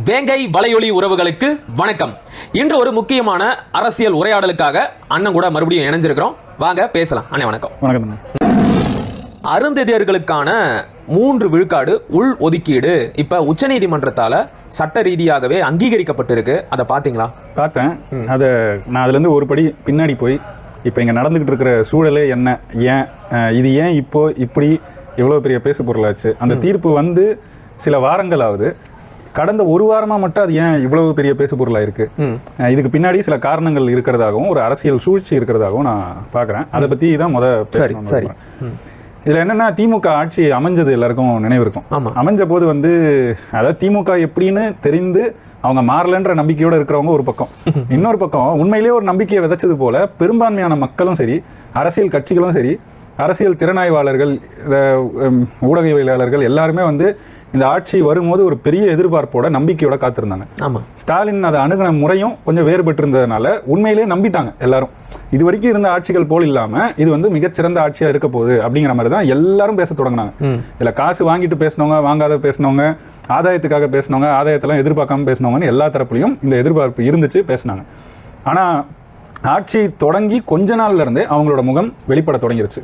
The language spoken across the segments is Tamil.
வேங்கை வலையொலி உறவுகளுக்கு வணக்கம். இன்று ஒரு முக்கியமான அரசியல் உரையாடலுக்காக அண்ணன் கூட மறுபடியும் இணைஞ்சிருக்கிறோம். வாங்க பேசலாம். அண்ணே வணக்கம். வணக்கம். அருந்ததியர்களுக்கான 3 விழுக்காடு உள் ஒதுக்கீடு இப்ப உச்சநீதிமன்றத்தால சட்ட ரீதியாகவே அங்கீகரிக்கப்பட்டிருக்கு. அதை பார்த்தீங்களா? பார்த்தேன். அதை நான் அதுலேருந்து ஒரு படி பின்னாடி போய் இப்போ இங்கே நடந்துக்கிட்டு இருக்கிற சூழலே என்ன, ஏன் இது ஏன் இப்போ இப்படி எவ்வளோ பெரிய பேசு பொருளாச்சு, அந்த தீர்ப்பு வந்து சில வாரங்கள் ஆகுது, கடந்த ஒரு வாரமாக மட்டும் அது ஏன் இவ்வளவு பெரிய பேசு பொருளாக இருக்குது, இதுக்கு பின்னாடி சில காரணங்கள் இருக்கிறதாகவும் ஒரு அரசியல் சூழ்ச்சி இருக்கிறதாகவும் நான் பார்க்குறேன். அதை பற்றி தான் சரி. இதில் என்னென்னா, திமுக ஆட்சி அமைஞ்சது எல்லாருக்கும் நினைவு இருக்கும். அமைஞ்ச போது வந்து அதாவது திமுக எப்படின்னு தெரிந்து அவங்க மாறலன்ற நம்பிக்கையோடு இருக்கிறவங்க ஒரு பக்கம், இன்னொரு பக்கம் உண்மையிலேயே ஒரு நம்பிக்கையை விதைச்சது போல பெரும்பான்மையான மக்களும் சரி, அரசியல் கட்சிகளும் சரி, அரசியல் திறனாய்வாளர்கள், ஊடகவியலாளர்கள் எல்லாருமே வந்து இந்த ஆட்சி வரும்போது ஒரு பெரிய எதிர்பார்ப்போட நம்பிக்கையோட காத்திருந்தாங்க. ஸ்டாலின் அதை அணுகின முறையும் கொஞ்சம் வேறுபட்டு இருந்ததுனால உண்மையிலேயே நம்பிட்டாங்க எல்லாரும். இது வரைக்கும் இருந்த ஆட்சிகள் போல் இல்லாம இது வந்து மிகச்சிறந்த ஆட்சியா இருக்க போகுது அப்படிங்கிற மாதிரி தான் எல்லாரும் பேச தொடங்கினாங்க. இதுல காசு வாங்கிட்டு பேசினவங்க, வாங்காத பேசினவங்க, ஆதாயத்துக்காக பேசினவங்க, ஆதாயத்தெல்லாம் எதிர்பார்க்காம பேசினவங்கன்னு எல்லா தரப்புலையும் இந்த எதிர்பார்ப்பு இருந்துச்சு, பேசினாங்க. ஆனா ஆட்சி தொடங்கி கொஞ்ச நாள்ல இருந்தே அவங்களோட முகம் வெளிப்பட தொடங்கிருச்சு.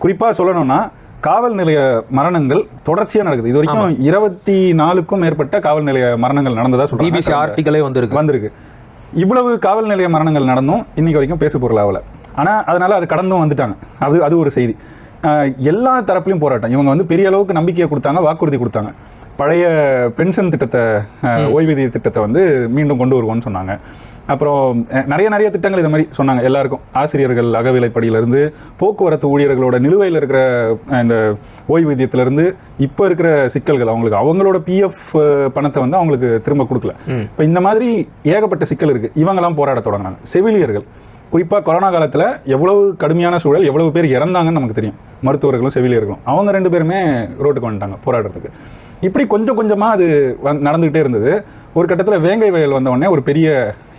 குறிப்பா சொல்லணும்னா, காவல் நிலைய மரணங்கள் தொடர்ச்சியாக நடக்குது. இது வரைக்கும் 24க்கும் மேற்பட்ட காவல் நிலைய மரணங்கள் நடந்ததா சொல்றாங்க. வந்திருக்கு. இவ்வளவு காவல் நிலைய மரணங்கள் நடந்தும் இன்னைக்கு வரைக்கும் பேசு பொருள் ஆகல. ஆனால் அதனால அது கடந்தும் வந்துட்டாங்க. அது ஒரு செய்தி. எல்லா தரப்புலையும் போராட்டம். இவங்க வந்து பெரிய அளவுக்கு நம்பிக்கையை கொடுத்தாங்க, வாக்குறுதி கொடுத்தாங்க. பழைய பென்ஷன் திட்டத்தை, ஓய்வூதிய திட்டத்தை வந்து மீண்டும் கொண்டு வருவோம்னு சொன்னாங்க. அப்புறம் நிறைய திட்டங்கள் இது மாதிரி சொன்னாங்க எல்லாருக்கும். ஆசிரியர்கள் அகவிலைப்படியிலிருந்து போக்குவரத்து ஊழியர்களோட நிலுவையில் இருக்கிற இந்த ஓய்வூதியத்திலிருந்து இப்போ இருக்கிற சிக்கல்கள், அவங்களோட பிஎஃப் பணத்தை வந்து அவங்களுக்கு திரும்ப கொடுக்கல. இப்போ இந்த மாதிரி ஏகப்பட்ட சிக்கல் இருக்குது. இவங்கெல்லாம் போராட தொடங்கினாங்க. செவிலியர்கள் குறிப்பாக கொரோனா காலத்தில் எவ்வளவு கடுமையான சூழல், எவ்வளவு பேர் இறந்தாங்கன்னு நமக்கு தெரியும். மருத்துவர்களும் செவிலியர்களும் அவங்க 2 பேருமே ரோட்டுக்கு வந்துட்டாங்க போராடுறதுக்கு. இப்படி கொஞ்சம் கொஞ்சமாக அது நடந்துகிட்டே இருந்தது. ஒரு கட்டத்தில் வேங்கை வயல் வந்த உடனே ஒரு பெரிய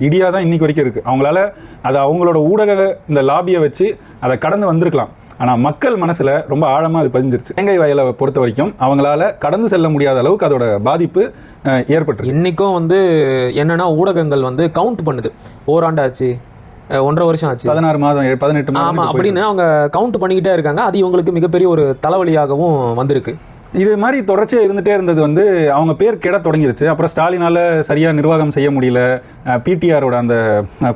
இடியாக தான் இன்னைக்கு வரைக்கும் இருக்குது. அவங்களால அதை அவங்களோட ஊடக இந்த லாபியை வச்சு அதை கடந்து வந்திருக்கலாம். ஆனால் மக்கள் மனசில் ரொம்ப ஆழமாக அது பதிஞ்சிருச்சு. வேங்கை வயலை பொறுத்த வரைக்கும் அவங்களால கடந்து செல்ல முடியாத அளவுக்கு அதோட பாதிப்பு ஏற்பட்டு இன்னைக்கும் வந்து என்னன்னா, ஊடகங்கள் வந்து கவுண்ட் பண்ணுது. ஓராண்டாச்சு, 1.5 வருஷம் ஆச்சு, 16 மாதம் 18 மாதம் அப்படின்னு அவங்க கவுண்ட் பண்ணிக்கிட்டே இருக்காங்க. அது இவங்களுக்கு மிகப்பெரிய ஒரு தலைவலியாகவும் வந்திருக்கு. இது மாதிரி தொடர்ச்சியாக இருந்துகிட்டே இருந்தது வந்து அவங்க பேர் கெட தொடங்கிருச்சு. அப்புறம் ஸ்டாலினால் சரியாக நிர்வாகம் செய்ய முடியல. பிடிஆரோட அந்த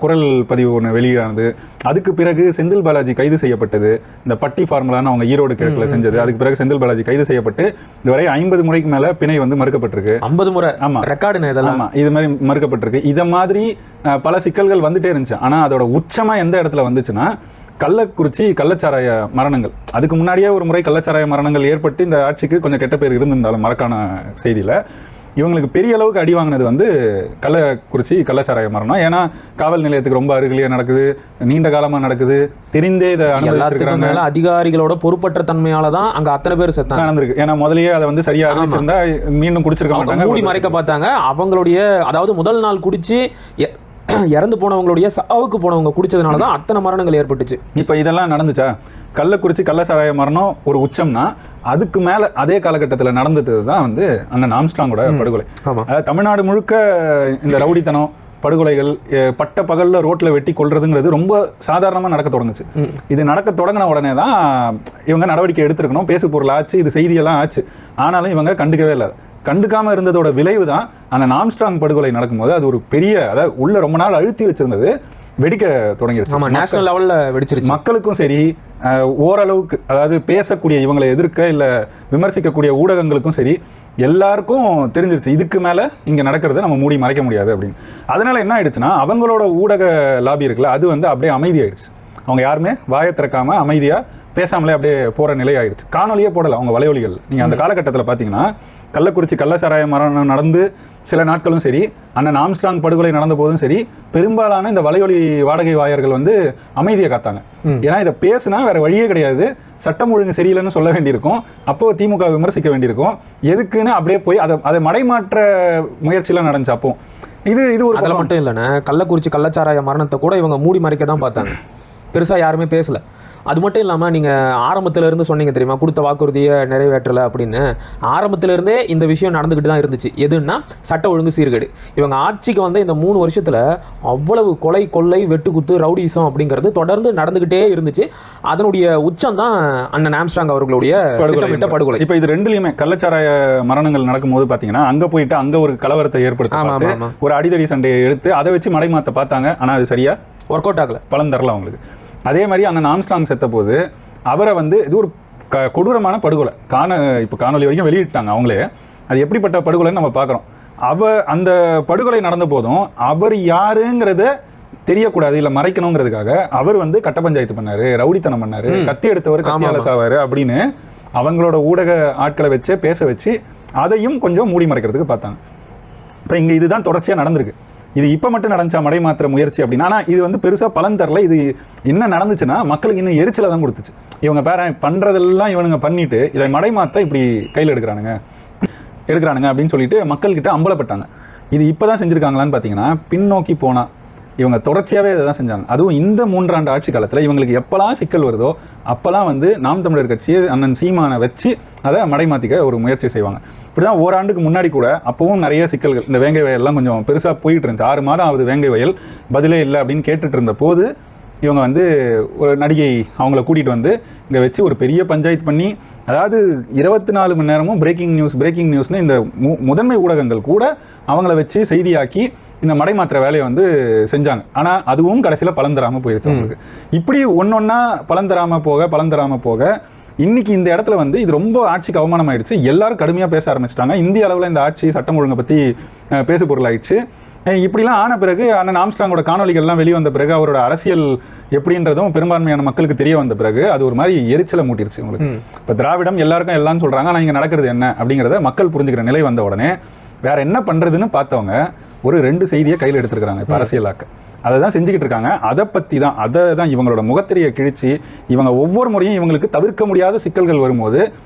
குரல் பதிவு ஒன்று வெளியானது. அதுக்கு பிறகு செந்தில் பாலாஜி கைது செய்யப்பட்டது. இந்த பட்டி ஃபார்முலான்னு அவங்க ஈரோடு கிழக்கில் செஞ்சது. அதுக்கு பிறகு செந்தில் பாலாஜி கைது செய்யப்பட்டு இதுவரை 50 முறைக்கு மேலே பிணை வந்து மறுக்கப்பட்டிருக்கு. 50 முறை? ஆமாம், ரெக்கார்டுன்னு இதெல்லாம். ஆமாம், இது மாதிரி மறுக்கப்பட்டிருக்கு. இதை மாதிரி பல சிக்கல்கள் வந்துட்டே இருந்துச்சு. ஆனால் அதோட உச்சமாக எந்த இடத்துல வந்துச்சுன்னா, கள்ளக்குறிச்சி கள்ளச்சாராய மரணங்கள். அதுக்கு முன்னாடியே ஒரு முறை கள்ளச்சாராய மரணங்கள் ஏற்பட்டு இந்த ஆட்சிக்கு கொஞ்சம் கெட்ட பேர் இருந்திருந்தாலும் மறக்கான செய்தியில் இவங்களுக்கு பெரிய அளவுக்கு அடி வாங்கினது வந்து கள்ளக்குறிச்சி கள்ளச்சாராய மரணம். ஏன்னா காவல் நிலையத்துக்கு ரொம்ப அருகிலேயே நடக்குது, நீண்ட காலமாக நடக்குது, தெரிந்தே இதை அனுமதிச்சிருக்காங்க. அதிகாரிகளோட பொறுப்பற்ற தன்மையால தான் அங்கே அத்தனை பேர் செத்தாங்க நடந்திருக்கு. ஏன்னா முதலையே அதை வந்து சரியாக அறிவிச்சிருந்தா மீண்டும் குடிச்சிருக்க மாட்டாங்க, மூடி மறைக்க பார்த்தாங்க. அவங்களுடைய அதாவது முதல் நாள் குடிச்சு இறந்து போனவங்களுடைய சாவுக்கு போனவங்க குடிச்சதுனால தான் அத்தனை மரணங்கள் ஏற்பட்டுச்சு. இப்போ இதெல்லாம் நடந்துச்சா? கள்ளக்குறிச்சி கள்ளச்சாராய மரணம் ஒரு உச்சம்னா, அதுக்கு மேலே அதே காலகட்டத்தில் நடந்தது தான் வந்து அண்ணன் ஆம்ஸ்ட்ராங்கோட படுகொலை. அதாவது தமிழ்நாடு முழுக்க இந்த ரவுடித்தனம், படுகொலைகள், பட்ட பகலில் ரோட்டில் வெட்டி கொள்றதுங்கிறது ரொம்ப சாதாரணமாக நடக்க தொடங்குச்சு. இது நடக்க தொடங்கின உடனே தான் இவங்க நடவடிக்கை எடுத்திருக்கணும். பேசு பொருள் ஆச்சு, இது செய்தியெல்லாம் ஆச்சு. ஆனாலும் இவங்க கண்டுக்கவே இல்லை. கண்டுக்காம இருந்ததோட விளைவு தான் அந்த ஆம்ஸ்ட்ராங் படுகொலை நடக்கும்போது அது ஒரு பெரிய, அதாவது உள்ள ரொம்ப நாள் அழுத்தி வச்சிருந்தது வெடிக்க தொடங்கிடுச்சு. நேஷனல் லெவல்ல வெடிச்சிருச்சு. மக்களுக்கும் சரி, ஓரளவுக்கு அதாவது பேசக்கூடிய இவங்களை எதிர்க்க இல்ல விமர்சிக்கக்கூடிய ஊடகங்களுக்கும் சரி, எல்லாருக்கும் தெரிஞ்சிருச்சு இதுக்கு மேல இங்க நடக்கிறத நம்ம மூடி மறைக்க முடியாது அப்படின்னு. அதனால என்ன ஆயிடுச்சுன்னா, அவங்களோட ஊடக லாபி இருக்குல்ல, அது வந்து அப்படியே அமைதியாயிடுச்சு. அவங்க யாருமே வாயை திறக்காம அமைதியா பேசாமலே அப்படியே போற நிலை ஆயிடுச்சு. காணொலியே போடல அவங்க வலையொலிகள். நீங்க அந்த காலகட்டத்தில் பார்த்தீங்கன்னா, கள்ளக்குறிச்சி கள்ளச்சாராய மரணம் நடந்து சில நாட்களும் சரி, அண்ணன் ஆம்ஸ்ட்ராங் படுகொலை நடந்த போதும் சரி, பெரும்பாலான இந்த வலையொலி வாடகை வாயர்கள் வந்து அமைதியை காத்தாங்க. ஏன்னா இதை பேசுனா வேற வழியே கிடையாது, சட்டம் ஒழுங்கு சரியில்லைன்னு சொல்ல வேண்டியிருக்கும், அப்போ திமுக விமர்சிக்க வேண்டியிருக்கும், எதுக்குன்னு அப்படியே போய் அதை மடைமாற்ற முயற்சியெல்லாம் நடந்துச்சு. அப்போ இது ஒரு அதில் மட்டும் இல்லைன்னா, கள்ளக்குறிச்சி கள்ளச்சாராய மரணத்தை கூட இவங்க மூடி மறைக்க தான் பார்த்தாங்க. பெருசாக யாருமே பேசலை. அது மட்டும் இல்லாமல் நீங்கள் ஆரம்பத்திலேருந்து சொன்னீங்க தெரியுமா, கொடுத்த வாக்குறுதியை நிறைவேற்றலை அப்படின்னு. ஆரம்பத்திலேருந்தே இந்த விஷயம் நடந்துக்கிட்டு தான் இருந்துச்சு. எதுன்னா சட்ட ஒழுங்கு சீர்கேடு. இவங்க ஆட்சிக்கு வந்து இந்த 3 வருஷத்தில் அவ்வளவு கொலை கொள்ளை வெட்டுக்குத்து ரவுடிசம் அப்படிங்கிறது தொடர்ந்து நடந்துக்கிட்டே இருந்துச்சு. அதனுடைய உச்சம் தான் அண்ணன் ஆம்ஸ்ட்ராங் அவர்களுடைய திட்டமிட்ட படுகொலை. இப்போ இது ரெண்டுலையுமே கள்ளச்சாராய மரணங்கள் நடக்கும்போது பார்த்தீங்கன்னா அங்கே போயிட்டு அங்கே ஒரு கலவரத்தை ஏற்படுத்தி ஒரு அடிதடி சண்டையை எடுத்து அதை வச்சு மடைமாற்ற பார்த்தாங்க. ஆனால் அது சரியா ஒர்க் அவுட் ஆகலை, பலன் தரல அவங்களுக்கு. அதே மாதிரி அண்ணன் ஆம்ஸ்ட்ராங் செத்த போது அவரை வந்து இது ஒரு கொடூரமான படுகொலை. இப்போ காணொலி வரைக்கும் வெளியிட்டாங்க அவங்களே. அது எப்படிப்பட்ட படுகொலைன்னு நம்ம பார்க்குறோம். அந்த படுகொலை நடந்த போதும் அவர் யாருங்கிறத தெரியக்கூடாது, இல்லை மறைக்கணுங்கிறதுக்காக அவர் வந்து கட்ட பஞ்சாயத்து பண்ணாரு, ரவுடித்தனம் பண்ணாரு, கத்தி எடுத்தவர் கத்தியால சாவாரு அப்படின்னு அவங்களோட ஊடக ஆட்களை வச்சு பேச வச்சு அதையும் கொஞ்சம் மூடி மறைக்கிறதுக்கு பார்த்தாங்க. இப்போ இங்கே இதுதான் தொடர்ச்சியாக நடந்திருக்கு. இது இப்போ மட்டும் நடந்துச்சா மடை மாற்ற முயற்சி அப்படின்னா? ஆனால் இது வந்து பெருசாக பலன் தரல. இது என்ன நடந்துச்சுன்னா மக்களுக்கு இன்னும் எரிச்சலை தான் கொடுத்துச்சு. இவங்க பண்ணுறதெல்லாம் இவனுங்க பண்ணிட்டு இதை மடை மாற்ற இப்படி கையில் எடுக்கிறானுங்க அப்படின்னு சொல்லிட்டு மக்கள்கிட்ட அம்பலப்பட்டாங்க. இது இப்போ தான் செஞ்சுருக்காங்களான்னு பார்த்தீங்கன்னா பின்னோக்கி போனால் இவங்க தொடர்ச்சியாகவே இதை தான் செஞ்சாங்க. அதுவும் இந்த 3 ஆண்டு ஆட்சி காலத்தில் இவங்களுக்கு எப்போல்லாம் சிக்கல் வருதோ அப்போல்லாம் வந்து நாம் தமிழர் கட்சியை அண்ணன் சீமானை வச்சு அதை மடைமாற்றிக்க ஒரு முயற்சி செய்வாங்க. இப்படி தான் ஓராண்டுக்கு முன்னாடி கூட அப்போவும் நிறைய சிக்கல்கள், இந்த வேங்கை வயல்லாம் கொஞ்சம் பெருசாக போயிட்டு இருந்துச்சு. 6 மாதம் ஆகுது வேங்கை வயல், பதிலே இல்லை அப்படின்னு கேட்டுட்டு இருந்த போது இவங்க வந்து ஒரு நடிகை அவங்கள கூட்டிகிட்டு வந்து இங்கே வச்சு ஒரு பெரிய பஞ்சாயத்து பண்ணி, அதாவது 24 மணி நேரமும் பிரேக்கிங் நியூஸ்னு இந்த முதன்மை ஊடகங்கள் கூட அவங்கள வச்சு செய்தியாக்கி இந்த மடைமாற்ற வேலையை வந்து செஞ்சாங்க. ஆனால் அதுவும் கடைசியில் பலன் தராமல் போயிடுச்சு அவங்களுக்கு. இப்படி ஒன்னொன்னா பலன் தராமல் போக இன்னைக்கு இந்த இடத்துல வந்து இது ரொம்ப ஆட்சிக்கு அவமானம் ஆயிடுச்சு. எல்லாரும் கடுமையாக பேச ஆரம்பிச்சிட்டாங்க. இந்திய அளவில் இந்த ஆட்சி சட்டம் ஒழுங்கை பற்றி பேசு பொருளாயிடுச்சு. இப்படிலாம் ஆன பிறகு அண்ணன் ஆம்ஸ்ட்ராங்கோட காணொலிகள்லாம் வெளிவந்த பிறகு அவரோட அரசியல் எப்படின்றதும் பெரும்பான்மையான மக்களுக்கு தெரிய வந்த பிறகு அது ஒரு மாதிரி எரிச்சலை மூட்டிருச்சு உங்களுக்கு. இப்போ திராவிடம் எல்லாருக்கும் எல்லாம் சொல்கிறாங்க, ஆனால் இங்கே நடக்கிறது என்ன அப்படிங்கிறத மக்கள் புரிஞ்சுக்கிற நிலை வந்த உடனே வேற என்ன பண்ணுறதுன்னு பார்த்தவங்க ஒரு 2 செய்தியை கையில் எடுத்துருக்காங்க. இப்போ அரசியலாக்க அதை தான் செஞ்சுக்கிட்டு இருக்காங்க. அதை தான் இவங்களோட முகத்திரையை கிழிச்சு இவங்க ஒவ்வொரு முறையும் இவங்களுக்கு தவிர்க்க முடியாத சிக்கல்கள் வரும்போது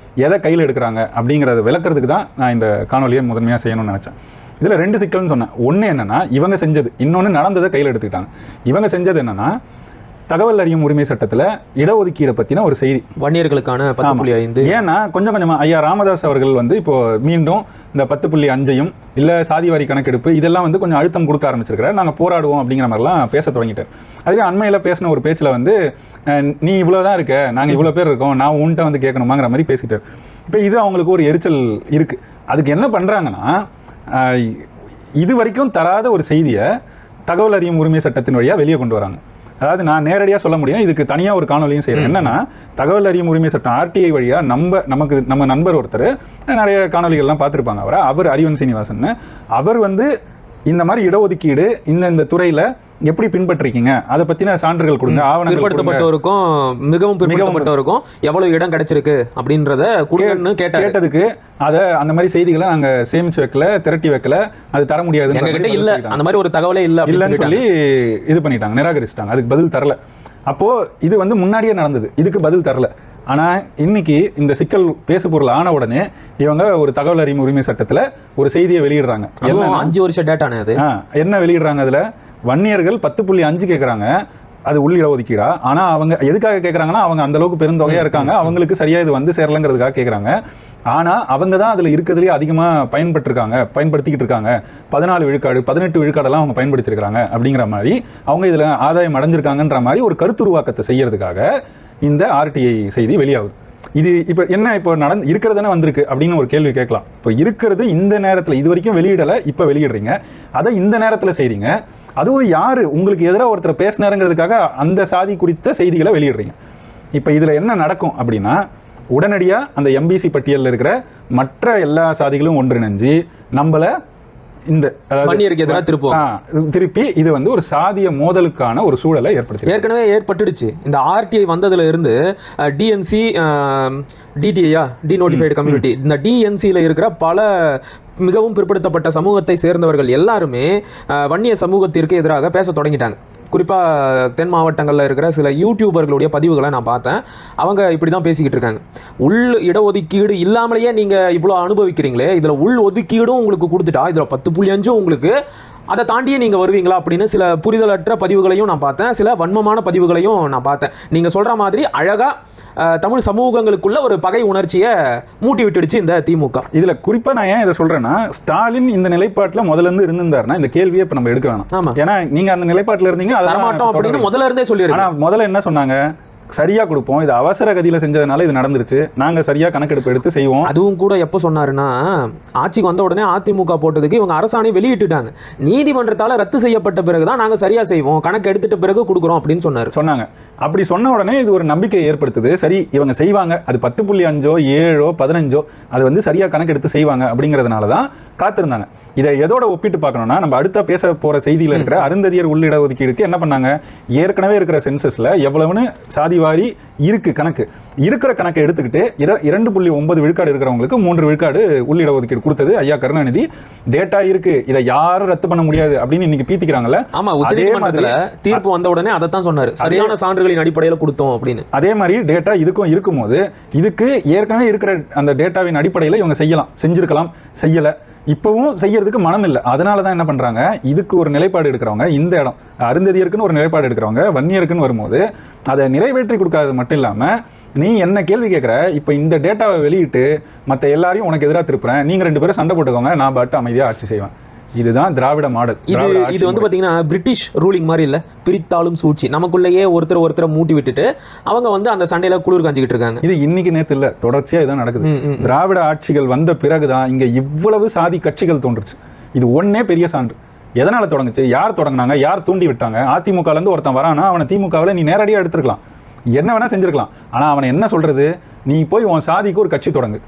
எதை கையில் எடுக்கிறாங்க அப்படிங்கிறத விளக்குறதுக்கு தான் நான் இந்த காணொலியை முதன்மையாக செய்யணும்னு நினச்சேன். இதில் 2 சிக்கல்னு சொன்னேன். ஒன்று என்னன்னா இவங்க செஞ்சது, இன்னொன்று நடந்ததை கையில் எடுத்துக்கிட்டாங்க. இவங்க செஞ்சது என்னன்னா தகவல் அறியும் உரிமை சட்டத்தில் இடஒதுக்கீடை பற்றின ஒரு செய்தி, வன்னியர்களுக்கான 10.5. ஏன்னா கொஞ்சம் கொஞ்சமாக ஐயா ராமதாஸ் அவர்கள் வந்து இப்போ மீண்டும் இந்த 10.5 இல்லை சாதிவாரி கணக்கெடுப்பு இதெல்லாம் வந்து கொஞ்சம் அழுத்தம் கொடுக்க ஆரம்பிச்சிருக்கிறார். நாங்கள் போராடுவோம் அப்படிங்கிற மாதிரிலாம் பேச தொடங்கிட்டார். அதுவே அண்மையில் பேசின ஒரு பேச்சில் வந்து நீ இவ்வளோதான் இருக்க, நாங்கள் இவ்வளோ பேர் இருக்கோம், நான் உன்கிட்ட வந்து கேட்கணுமாங்கிற மாதிரி பேசிட்டார். இப்போ இது அவங்களுக்கு ஒரு எரிச்சல் இருக்குது. அதுக்கு என்ன பண்ணுறாங்கன்னா இது வரைக்கும் தராத ஒரு செய்தியை தகவல் அறியும் உரிமை சட்டத்தின் வழியாக வெளியே கொண்டு வராங்க. அதாவது நான் நேரடியாக சொல்ல முடியும், இதுக்கு தனியாக ஒரு காணொலியும் செய்கிறேன். என்னன்னா தகவல் அறியும் உரிமை சட்டம் RTI வழியாக நம்ம நண்பர் ஒருத்தர் நிறைய காணொலிகள்லாம் பார்த்துருப்பாங்க. அவர் அறிவன் சீனிவாசன். அவர் வந்து இந்த மாதிரி இடஒதுக்கீடு இந்த துறையில் எப்படி பின்பற்றிருக்கீங்க அதை பற்றின சான்றுகள் கொடுங்க, ஆவணங்கள் பிற்படுத்தப்பட்டவருக்கும் மிகவும் பிற்படுத்தப்பட்டவருக்கும் எவ்வளவு இடம் கிடைச்சிருக்கு அப்படின்றத கேட்டதுக்கு அதை அந்த மாதிரி செய்திகளை நாங்கள் சேமிச்சு வைக்கல, திரட்டி வைக்கல, அது தர முடியாது, இல்லை அந்த மாதிரி ஒரு தகவலே இல்லைன்னு சொல்லி இது பண்ணிட்டாங்க, நிராகரிச்சிட்டாங்க. அதுக்கு பதில் தரல. அப்போது இது வந்து முன்னாடியே நடந்தது, இதுக்கு பதில் தரல. ஆனால் இன்னைக்கு இந்த சிக்கல் பேசு பொருள் ஆன உடனே இவங்க ஒரு தகவல் அறியும் உரிமை சட்டத்தில் ஒரு செய்தியை வெளியிடுறாங்க. 5 வருஷம் டேட்டானே அது என்ன வெளியிடுறாங்க? அதில் வன்னியர்கள் 10.5 கேட்குறாங்க, அது உள் இடஒதுக்கீடா. ஆனால் அவங்க எதுக்காக கேட்குறாங்கன்னா அவங்க அந்த அளவுக்கு பெருந்தொகையாக இருக்காங்க, அவங்களுக்கு சரியாக இது வந்து சேரலங்கிறதுக்காக கேட்குறாங்க. ஆனால் அவங்க தான் அதில் இருக்கிறதுலேயே அதிகமாக பயன்படுத்திக்கிட்டு இருக்காங்க. 14 விழுக்காடு 18 விழுக்காடெல்லாம் அவங்க பயன்படுத்தியிருக்கிறாங்க அப்படிங்கிற மாதிரி அவங்க இதில் ஆதாயம் அடைஞ்சிருக்காங்கன்ற மாதிரி ஒரு கருத்துருவாக்கத்தை செய்யறதுக்காக இந்த RTI செய்தி வெளியாகுது. இது இப்போ என்ன இப்போ இருக்கிறதானே வந்திருக்கு அப்படின்னு ஒரு கேள்வி கேட்கலாம். இப்போ இருக்கிறது இந்த நேரத்தில் இது வரைக்கும் வெளியிடலை, இப்போ வெளியிடுறீங்க, அதை இந்த நேரத்தில் செய்கிறீங்க. அதுவும் யார் உங்களுக்கு எதிராக ஒருத்தர் பேசினாருங்கிறதுக்காக அந்த சாதி குறித்த செய்திகளை வெளியிடுறீங்க. இப்போ இதில் என்ன நடக்கும் அப்படின்னா உடனடியாக அந்த MBC பட்டியலில் இருக்கிற மற்ற எல்லா சாதிகளும் ஒன்றிணைஞ்சு நம்மளை இந்த திருப்பி இது வந்து ஒரு சாதிய மோதலுக்கான ஒரு சூழலை ஏற்கனவே ஏற்பட்டுடுச்சு. இந்த RTI வந்ததுல இருந்து DNC DTA டிநோட்டிஃபைடு கம்யூனிட்டி, இந்த DNCல இருக்கிற பல மிகவும் பிற்படுத்தப்பட்ட சமூகத்தை சேர்ந்தவர்கள் எல்லாருமே வன்னிய சமூகத்திற்கு எதிராக பேச தொடங்கிட்டாங்க. குறிப்பாக தென் மாவட்டங்களில் இருக்கிற சில யூடியூபர்களுடைய பதிவுகளை நான் பார்த்தேன். அவங்க இப்படி தான் பேசிக்கிட்டு இருக்காங்க. உள் இடஒதுக்கீடு இல்லாமலேயே நீங்கள் இவ்வளோ அனுபவிக்கிறீங்களே, இதில் உள் ஒதுக்கீடும் உங்களுக்கு கொடுத்துட்டா இதில் 10.5 உங்களுக்கு அதை தாண்டியே நீங்கள் வருவீங்களா அப்படின்னு சில புரிதலற்ற பதிவுகளையும் நான் பார்த்தேன், சில வன்மமான பதிவுகளையும் நான் பார்த்தேன். நீங்கள் சொல்கிற மாதிரி அழகாக தமிழ் சமூகங்களுக்குள்ள ஒரு பகை உணர்ச்சியை மூட்டி விட்டுடுச்சு இந்த திமுக. இதில் குறிப்பாக நான் ஏன் இதை சொல்கிறேன்னா, ஸ்டாலின் இந்த நிலைப்பாட்டில் முதல்ல இருந்து இருந்திருந்தாருன்னா இந்த கேள்வியை இப்போ நம்ம எடுக்க வேணாம். ஆமாம், ஏன்னா நீங்கள் அந்த நிலைப்பாட்டில் இருந்தீங்க, அதை மாட்டோம் அப்படின்னு முதல்ல இருந்தே சொல்லியிருக்கேன். ஆனால் முதல்ல என்ன சொன்னாங்க, சரியா கொடுப்போம், இது அவசர கதியில செஞ்சதுனால இது நடந்துருச்சு, நாங்க சரியா கணக்கெடுப்பு எடுத்து செய்வோம். அதுவும் கூட எப்போ சொன்னாருன்னா, ஆட்சிக்கு வந்த உடனே அதிமுக போட்டதுக்கு இவங்க அரசாணை வெளியிட்டுட்டாங்க, நீதிமன்றத்தால் ரத்து செய்யப்பட்ட பிறகுதான் நாங்க சரியா செய்வோம், கணக்கு எடுத்துட்ட பிறகு கொடுக்குறோம் அப்படின்னு சொன்னாங்க. அப்படி சொன்ன உடனே இது ஒரு நம்பிக்கையை ஏற்படுத்துது. சரி, இவங்க செய்வாங்க, அது 10.5 7 15 அது வந்து சரியா கணக்கு எடுத்து செய்வாங்க அப்படிங்கிறதுனால தான் காத்திருந்தாங்க. இதை எதோட ஒப்பிட்டு பார்க்கணும்னா, நம்ம அடுத்த பேச போற செய்தியில் இருக்கிற அருந்ததியர் உள்ளிட ஒதுக்கீடுக்கு என்ன பண்ணாங்க, ஏற்கனவே இருக்கிற சென்சஸ்ல எவ்வளவுன்னு சாதிவாரி இருக்கு கணக்கு, இருக்கிற கணக்கை எடுத்துக்கிட்டு 2.9 விழுக்காடு இருக்கிறவங்களுக்கு 3 விழுக்காடு உள்ளிட ஒதுக்கீடு கொடுத்தது ஐயா கருணாநிதி. டேட்டா இருக்கு, இதை யாரும் ரத்து பண்ண முடியாது அப்படின்னு இன்னைக்கு பீத்திக்கிறாங்கல்ல. ஆமா, உச்சநீதிமன்றத்துல தீர்ப்பு வந்த உடனே அதை தான் சொன்னாரு, சரியான சான்றுகளின் அடிப்படையில் கொடுத்தோம் அப்படின்னு. அதே மாதிரி டேட்டா இதுக்கும் இருக்கும்போது இதுக்கு ஏற்கனவே இருக்கிற அந்த டேட்டாவின் அடிப்படையில் இவங்க செஞ்சிருக்கலாம், செய்யல, இப்பவும் செய்யறதுக்கு மனம் இல்லை. அதனால தான் என்ன பண்றாங்க, இதுக்கு ஒரு நிலைப்பாடு எடுக்கிறவங்க, இந்த இடம் அருந்ததியருக்குன்னு ஒரு நிலைப்பாடு எடுக்கிறவங்க வன்னியருக்குன்னு வரும்போது அதை நிறைவேற்றி கொடுக்காதது மட்டும் இல்லாம, நீ என்ன கேள்வி கேட்குற, இப்போ இந்த டேட்டாவை வெளியிட்டு மற்ற எல்லாரையும் உனக்கு எதிராக திருப்புறேன், நீங்க 2 பேரும் சண்டை போட்டுக்கோங்க, நான் பாட்டு அமைதியாக ஆட்சி செய்வேன். இதுதான் திராவிட மாடல். இது வந்து பாத்தீங்கன்னா பிரிட்டிஷ் ரூலிங் மாதிரி இல்ல, பிரித்தாலும் சூழ்ச்சி, நமக்குள்ளேயே ஒருத்தரை மூட்டி விட்டுட்டு அவங்க வந்து அந்த சண்டையில குளிர் காஞ்சிக்கிட்டு இருக்காங்க. இது இன்னைக்கு நேத்து இல்ல, தொடர்ச்சியா இதான் நடக்குது. திராவிட ஆட்சிகள் வந்த பிறகுதான் இங்க இவ்வளவு சாதி கட்சிகள் தோன்றுச்சு. இது ஒன்னே பெரிய சான்று. எதனால தொடங்குச்சு, யார் தொடங்கினாங்க, யார் தூண்டி விட்டாங்க? அதிமுகல இருந்து ஒருத்தன் வரானா, அவனை திமுகவில் நீ நேரடியாக எடுத்துருக்கலாம், என்ன வேணா செஞ்சிருக்கலாம். ஆனா அவனை என்ன சொல்றது, நீ போய் உன் சாதிக்கு ஒரு கட்சி தொடங்கு,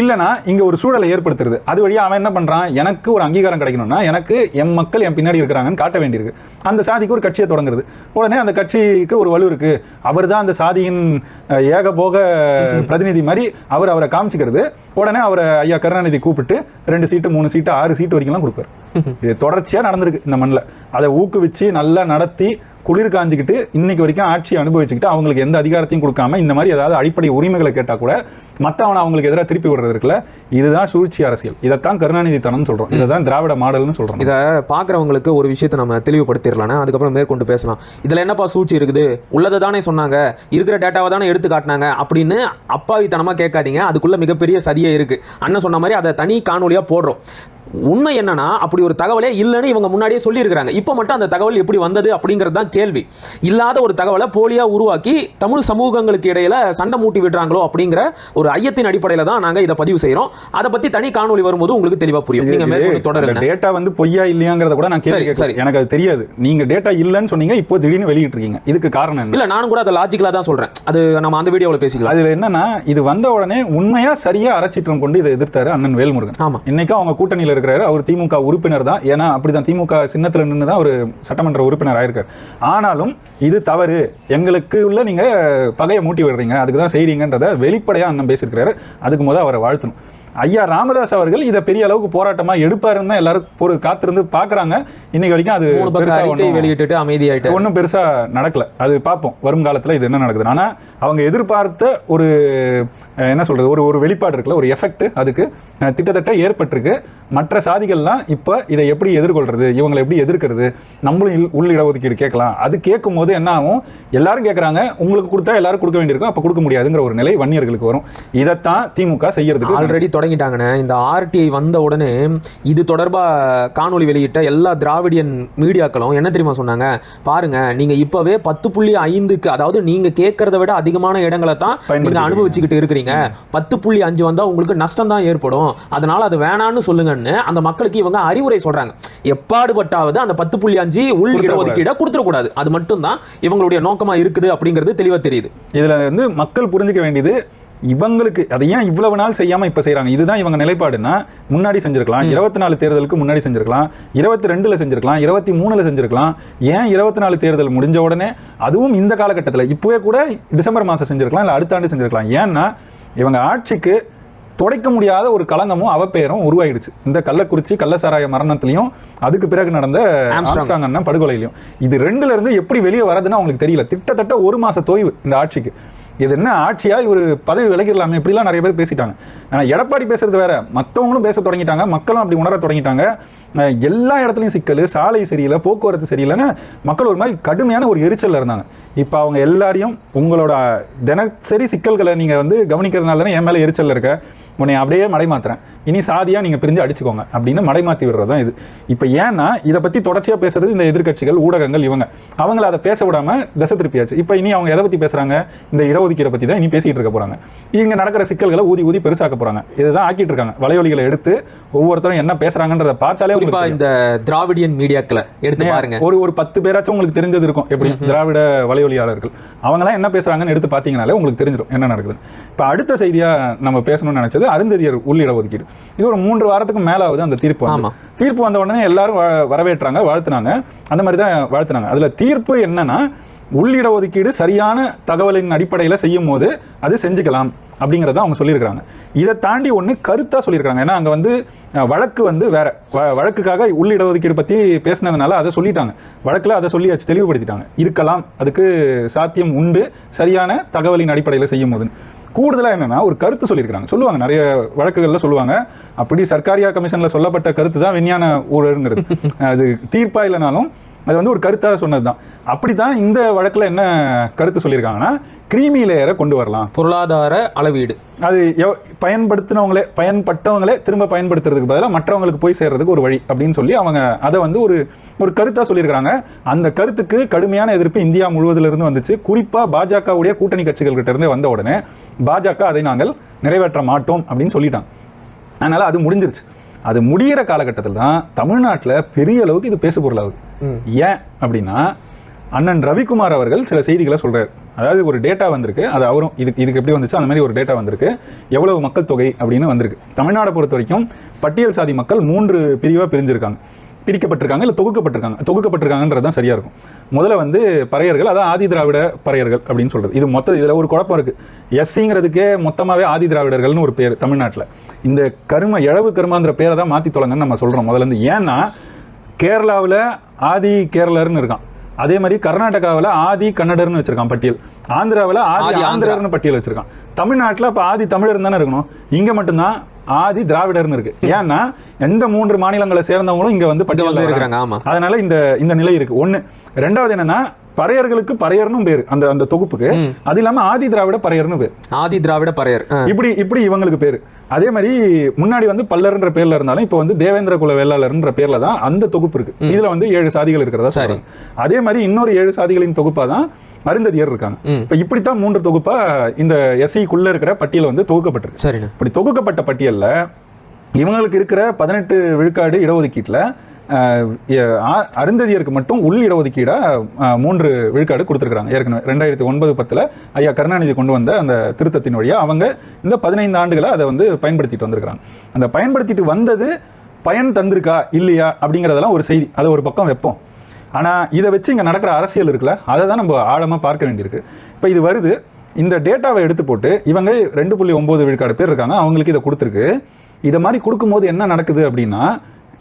இல்லைனா இங்கே ஒரு சூழலை ஏற்படுத்துறது. அது வழியாக அவன் என்ன பண்ணுறான், எனக்கு ஒரு அங்கீகாரம் கிடைக்கணும்னா எனக்கு என் மக்கள் என் பின்னாடி இருக்கிறாங்கன்னு காட்ட வேண்டியிருக்கு. அந்த சாதிக்கு ஒரு கட்சியை தொடங்குறது. உடனே அந்த கட்சிக்கு ஒரு வலு இருக்குது, அவர் தான் அந்த சாதியின் ஏகபோக பிரதிநிதி மாதிரி அவரை காமிச்சிக்கிறது. உடனே அவரை ஐயா கருணாநிதி கூப்பிட்டு 2 சீட்டு 3 சீட்டு 6 சீட்டு வரைக்கும்லாம் கொடுப்பார். இது தொடர்ச்சியாக நடந்திருக்கு இந்த மண்ணில். அதை ஊக்குவிச்சு நல்லா நடத்தி குளிர் காஞ்சிக்கிட்டு இன்னைக்கு வரைக்கும் ஆட்சி அனுபவிச்சுக்கிட்டு அவங்களுக்கு எந்த அதிகாரத்தையும் கொடுக்காம இந்த மாதிரி ஏதாவது அடிப்படை உரிமைகளை கேட்டால் கூட மற்றவனை அவங்களுக்கு எதிராக திருப்பி விடுறது இருக்குல்ல, இதுதான் சூழ்ச்சி அரசியல். இதைத்தான் கருணாநிதி தனம் சொல்றோம், இதைதான் திராவிட மாடல்னு சொல்றோம். இதை பார்க்குறவங்களுக்கு ஒரு விஷயத்தை நம்ம தெளிவுபடுத்திடலாம்னா அதுக்கப்புறம் மேற்கொண்டு பேசலாம். இதில் என்னப்பா சூழ்ச்சி இருக்குது, உள்ளதை தானே சொன்னாங்க, இருக்கிற டேட்டாவை தானே எடுத்து காட்டினாங்க அப்படின்னு அப்பாவித்தனமாக கேட்காதீங்க. அதுக்குள்ள மிகப்பெரிய சதியே இருக்கு. அண்ணன் சொன்ன மாதிரி அதை தனி காணொலியாக போடுறோம். உண்மை என்னன்னா, அப்படி ஒரு தகவலே இல்லைன்னு இவங்க முன்னாடியே சொல்லியிருக்கிறாங்க. இப்போ மட்டும் அந்த தகவல் எப்படி வந்தது அப்படிங்கிறது தான் கேள்வி. இல்லாத ஒரு தகவலை போலியா உருவாக்கி தமிழ் சமூகங்களுக்கு இடையில சண்டை மூட்டி விடுறாங்களோ அப்படிங்கிற ஒரு ஐயத்தின் அடிப்படையில் தான் நாங்கள் இதை பதிவு செய்கிறோம். அதை பற்றி தனி காணொலி வரும்போது உங்களுக்கு தெளிவாக புரியும். நீங்க மேற்கொண்டு தொடருங்க. டேட்டா வந்து பொய்யா இல்லையாங்கிறத கூட நான் கேள்வி கேட்கிறேன். எனக்கு அது தெரியாது. நீங்க டேட்டா இல்லைன்னு சொன்னீங்க, இப்போ திடீர்னு வெளியிட்டு இருக்கீங்க. இதுக்கு காரணம் என்ன? இல்லை, நானும் கூட அதை லாஜிக்கலாக தான் சொல்றேன். அது நம்ம அந்த வீடியோவில் பேசிக்கலாம். அதுல என்னன்னா, இது வந்த உடனே உண்மையா சரியா அறச்சீற்றம் கொண்டு இதை எதிர்த்தாரு அண்ணன் வேல்முருகன். ஆமா, இன்னைக்கு அவங்க கூட்டணியில் இருக்கிறாரு. அவர் திமுக உறுப்பினர் தான். ஏன்னா அப்படிதான் திமுக சின்னத்துல நின்று தான் ஒரு சட்டமன்ற உறுப்பினர் ஆயிருக்காரு. ஆனாலும் இது தவறு, எங்களுக்கு உள்ள நீங்க பகையை மூட்டி விடுறீங்க, அதுக்கு தான் செய்றீங்கன்றத வெளிப்படையா அண்ணன் பேசியிருக்கிறாரு. அதுக்கு முதல் அவரை வாழ்த்தணும். ஐயா ராமதாஸ் அவர்கள் இதை பெரிய அளவுக்கு போராட்டமா எடுப்பாருன்னு தான் எல்லாரும் காத்திருந்து பாக்குறாங்க. இன்னைக்கு வரைக்கும் அது வெளியிட்டு அமைதியாயிட்டு ஒன்றும் பெருசா நடக்கல. அது பார்ப்போம் வருங்காலத்தில் இது என்ன நடக்குது. ஆனா அவங்க எதிர்பார்த்த ஒரு என்ன சொல்றது, ஒரு வெளிப்பாடு இருக்குல்ல, ஒரு எஃபெக்ட் அதுக்கு திட்டத்தட்ட ஏற்பட்டிருக்கு. மற்ற சாதிகள்லாம் இப்போ இதை எப்படி எதிர்கொள்றது, இவங்களை எப்படி எதிர்க்கிறது, நம்மளும் உள்ளிட ஒதுக்கீடு கேட்கலாம். அது கேட்கும் போது என்ன ஆகும், எல்லாரும் கேட்கறாங்க, உங்களுக்கு கொடுத்தா எல்லாரும் கொடுக்க வேண்டியிருக்கும், அப்போ கொடுக்க முடியாதுங்கிற ஒரு நிலை வன்னியர்களுக்கு வரும். இதைத்தான் திமுக செய்யறதுக்கு ஆல்ரெடி தொடங்கிட்டாங்கன்னு. இந்த ஆர்டிஐ வந்த உடனே இது தொடர்பாக காணொலி வெளியிட்ட எல்லா திராவிடியன் மீடியாக்களும் என்ன தெரியுமா சொன்னாங்க, பாருங்க நீங்க இப்பவே 10.5க்கு, அதாவது நீங்க கேட்கறத விட அதிகமான இடங்களை தான் நீங்க அனுபவிச்சுக்கிட்டு இருக்கிறீங்க. 10.5 வந்தா உங்களுக்கு நஷ்டம் தான் ஏற்படும், அதனால அது வேணான்னு சொல்லுங்கன்னு அந்த மக்களுக்கு இவங்க அறிவுரை சொல்றாங்க. எப்பாடுபட்டாவது அந்த 10.5 உள் இடஒதுக்கீட கொடுத்துடக்கூடாது. அது மட்டும் தான் இவங்களுடைய நோக்கமா இருக்குது அப்படிங்கிறது தெளிவா தெரியுது. இதுல வந்து மக்கள் புரிஞ்சுக்க வேண்டியது, இவங்களுக்கு அதை ஏன் இவ்வளவு நாள் செய்யாம இப்ப செய்யறாங்க. இதுதான் இவங்க நிலைப்பாடுன்னா, முன்னாடி செஞ்சிருக்கலாம், 24 தேர்தலுக்கு முன்னாடி செஞ்சிருக்கலாம், 22ல செஞ்சிருக்கலாம், 23ல செஞ்சிருக்கலாம், ஏன் 24 தேர்தல் முடிஞ்ச உடனே, அதுவும் இந்த காலகட்டத்தில் இப்பவே கூட டிசம்பர் மாசம் செஞ்சிருக்கலாம், இல்ல அடுத்த ஆண்டு செஞ்சிருக்கலாம். ஏன்னா இவங்க ஆட்சிக்கு துடைக்க முடியாத ஒரு களங்கமும் அவப்பெயரும் உருவாயிடுச்சு. இந்த கள்ளக்குறிச்சி கள்ளசாராய மரணத்திலையும் அதுக்கு பிறகு நடந்த ஆம்ஸ்ட்ராங் அண்ணன் படுகொலையிலையும். இது 2ல இருந்து எப்படி வெளியே வரதுன்னு அவங்களுக்கு தெரியல. கிட்டத்தட்ட 1 மாச தொய்வு இந்த ஆட்சிக்கு. இது என்ன ஆட்சியா, ஒரு பதவி விலகிடலாமே, இப்படிலாம் நிறைய பேர் பேசிட்டாங்க. ஆனால் எடப்பாடி பேசுறது வேற, மற்றவங்களும் பேச தொடங்கிட்டாங்க, மக்களும் அப்படி உணர தொடங்கிட்டாங்க. எல்லா இடத்துலையும் சிக்கல், சாலை சரியில்லை, போக்குவரத்து சரியில்லைன்னு மக்கள் ஒரு மாதிரி கடுமையான ஒரு எரிச்சலில் இருந்தாங்க. இப்போ அவங்க எல்லாரையும் உங்களோட தினசரி சிக்கல்களை நீங்கள் வந்து கவனிக்கிறதுனால தானே என் மேலே எரிச்சலில் இருக்க, உன்னை அப்படியே மடைமாத்துறேன், இனி சாதியாக நீங்கள் பிரிஞ்சு அடிச்சுக்கோங்க அப்படின்னு மடைமாற்றி விடுறது தான் இது. இப்போ ஏன்னா இதை பற்றி தொடர்ச்சியாக பேசுறது இந்த எதிர்க்கட்சிகள், ஊடகங்கள், அவங்கள அதை பேச விடாமல் திசை திருப்பியாச்சு. இப்போ இனி அவங்க எதை பற்றி பேசுகிறாங்க? இந்த இடஒதுக்கீடை பற்றி தான் இனி பேசிகிட்டு இருக்க போகிறாங்க. இங்கே நடக்கிற சிக்கல்களை ஊதி ஊதி பெருசாக்க போகிறாங்க. இதுதான் ஆக்கிட்டு இருக்காங்க. வலையொலிகளை எடுத்து ஒவ்வொருத்தரும் என்ன பேசுகிறாங்கன்றதை பார்த்தாலே இந்த திராவிடியன் மீடியாக்களை எடுத்து பாருங்க. ஒரு 10 பேராச்சும் உங்களுக்கு தெரிஞ்சது இருக்கும். எப்படி திராவிட வலையொலியாளர்கள் அவங்களாம் என்ன பேசுகிறாங்கன்னு எடுத்து பார்த்தீங்கனாலே உங்களுக்கு தெரிஞ்சிடும் என்ன நடக்குது. இப்போ அடுத்த செய்தியாக நம்ம பேசணும்னு நினச்சது அருந்ததியர் உள்ளிடஒதுக்கீடு. இது ஒரு 3 வாரத்துக்கும் மேலாவது அந்த தீர்ப்பு வந்த உடனே எல்லாரும் வரவேற்றாங்க, வாழ்த்துனாங்க. அந்த மாதிரி தான் வாழ்த்துனாங்க. அதில் தீர்ப்பு என்னன்னா, உள்ளிடஒதுக்கீடு சரியான தகவலின் அடிப்படையில் செய்யும் போது அது செஞ்சுக்கலாம் அப்படிங்கிறத அவங்க சொல்லியிருக்காங்க. இதை தாண்டி ஒன்று கருத்தாக சொல்லியிருக்காங்க. ஏன்னா அங்கே வந்து வழக்கு வந்து வேற வழக்குக்காக உள்ளிடஒதுக்கீடு பற்றி பேசினதுனால அதை சொல்லிட்டாங்க. வழக்கில் அதை சொல்லியாச்சு, தெளிவுபடுத்திட்டாங்க. இருக்கலாம், அதுக்கு சாத்தியம் உண்டு சரியான தகவலின் அடிப்படையில் செய்யும் போதுன்னு. கூடுதலாக என்னன்னா ஒரு கருத்து சொல்லியிருக்காங்க. சொல்லுவாங்க, நிறைய வழக்குகளில் சொல்லுவாங்க, அப்படி சர்க்காரியா கமிஷனில் சொல்லப்பட்ட கருத்து தான் விஞ்ஞான ஊழல்ங்கிறது. அது தீர்ப்பா இல்லைனாலும் அது வந்து ஒரு கருத்தாக சொன்னது தான். அப்படி தான் இந்த வழக்கில் என்ன கருத்து சொல்லியிருக்காங்கன்னா, கிரீமி லேயரை கொண்டு வரலாம், பொருளாதார அளவீடு. அது பயன்பட்டவங்களே திரும்ப பயன்படுத்துறதுக்கு பதிலாக மற்றவங்களுக்கு போய் சேர்றதுக்கு ஒரு வழி அப்படின்னு சொல்லி அவங்க அதை வந்து ஒரு கருத்தாக சொல்லியிருக்காங்க. அந்த கருத்துக்கு கடுமையான எதிர்ப்பு இந்தியா முழுவதிலிருந்து வந்துச்சு. குறிப்பாக பாஜகவுடைய கூட்டணி கட்சிகள்கிட்ட இருந்து வந்த உடனே பாஜக அதை நாங்கள் நிறைவேற்ற மாட்டோம் அப்படின்னு சொல்லிட்டாங்க. அதனால அது முடிஞ்சிருச்சு. அது முடிகிற காலகட்டத்தில் தான் தமிழ்நாட்டில் பெரிய அளவுக்கு இது பேசு பொருளாகுது. ஏன் அப்படின்னா, அண்ணன் ரவிக்குமார் அவர்கள் சில செய்திகளை சொல்றாரு. அதாவது ஒரு டேட்டா வந்திருக்கு, அது அவரும் இதுக்கு எப்படி வந்துச்சு அந்த மாதிரி ஒரு டேட்டா வந்திருக்கு. எவ்வளவு மக்கள் தொகை அப்படின்னு வந்திருக்கு. தமிழ்நாடை பொறுத்த வரைக்கும் பட்டியல் சாதி மக்கள் 3 பிரிவாக பிரிக்கப்பட்டிருக்காங்க, இல்லை தொகுக்கப்பட்டிருக்காங்கன்றது தான் சரியா இருக்கும். முதல்ல வந்து பறையர்கள், அதான் ஆதி திராவிட பறையர்கள் அப்படின்னு சொல்றது. இது இதில் ஒரு குழப்பம் இருக்கு. எஸ்சிங்கிறதுக்கே மொத்தமாகவே ஆதி திராவிடர்கள்னு ஒரு பேர் தமிழ்நாட்டில். இந்த இழவு கருமாந்திர பேரை தான் மாற்றி தொலைங்கன்னு நம்ம சொல்றோம் முதல்ல இருந்து. ஏன்னா கேரளாவில் ஆதி கேரளர்னு இருக்கான், அதே மாதிரி கர்நாடகாவில் ஆதி கன்னடர்னு வச்சிருக்கான் பட்டியல், ஆந்திராவில் ஆதி ஆந்திரர்னு பட்டியல் வச்சிருக்கான். தமிழ்நாட்டில் இப்போ ஆதி தமிழர் தானே இருக்கணும், இங்கே மட்டும்தான் ஆதி திராவிடர்னு இருக்கு. ஏன்னா எந்த 3 மாநிலங்களை சேர்ந்தவங்களும் இங்க வந்து பட்டியலில் இருக்கிறாங்க. அதனால இந்த நிலை இருக்கு. ஒண்ணு. ரெண்டாவது என்னன்னா, பறையர்களுக்கு பறையர்னு பேரு அந்த தொகுப்புக்கு. அது இல்லாம ஆதி திராவிட பறையர்னு பேரு, ஆதி திராவிட பறையர், இப்படி இவங்களுக்கு பேரு. அதே மாதிரி முன்னாடி வந்து பல்லர்ன்ற பேர்ல இருந்தாலும் இப்போ வந்து தேவேந்திர குல வேளாளர்ன்ற பேர்ல தான் அந்த தொகுப்பு இருக்கு. இதுல வந்து 7 சாதிகள் இருக்கிறதா சொல்றாங்க. அதே மாதிரி இன்னொரு 7 சாதிகளின் தொகுப்பா தான் அருந்ததியர் இருக்காங்க. இப்ப இப்படித்தான் 3 தொகுப்பா இந்த எஸ்சிக்குள்ள இருக்கிற பட்டியல் வந்து தொகுக்கப்பட்டிருக்கு. சரி, இப்படி தொகுக்கப்பட்ட பட்டியல்ல இவங்களுக்கு இருக்கிற 18 விழுக்காடு இடஒதுக்கீட்டுல அருந்ததியருக்கு மட்டும் உள் இடஒதுக்கீடா 3 விழுக்காடு கொடுத்துருக்காங்க. ஏற்கனவே 2009-10 ஐயா கருணாநிதி கொண்டு வந்த அந்த திருத்தத்தின் வழியா அவங்க இந்த 15 ஆண்டுகளை அதை வந்து பயன்படுத்திட்டு வந்திருக்கிறாங்க. அந்த பயன்படுத்திட்டு வந்தது பயன் தந்திருக்கா இல்லையா அப்படிங்கிறதெல்லாம் ஒரு செய்தி, அதை ஒரு பக்கம் வைப்போம். ஆனால் இதை வச்சு இங்கே நடக்கிற அரசியல் இருக்குல்ல, அதை தான் நம்ம ஆழமாக பார்க்க வேண்டியிருக்கு. இப்போ இது வருது, இந்த டேட்டாவை எடுத்து போட்டு இவங்க 2.9 விழுக்காடு பேர் இருக்காங்க, அவங்களுக்கு இதை கொடுத்துருக்கு. இதை மாதிரி கொடுக்கும்போது என்ன நடக்குது அப்படின்னா,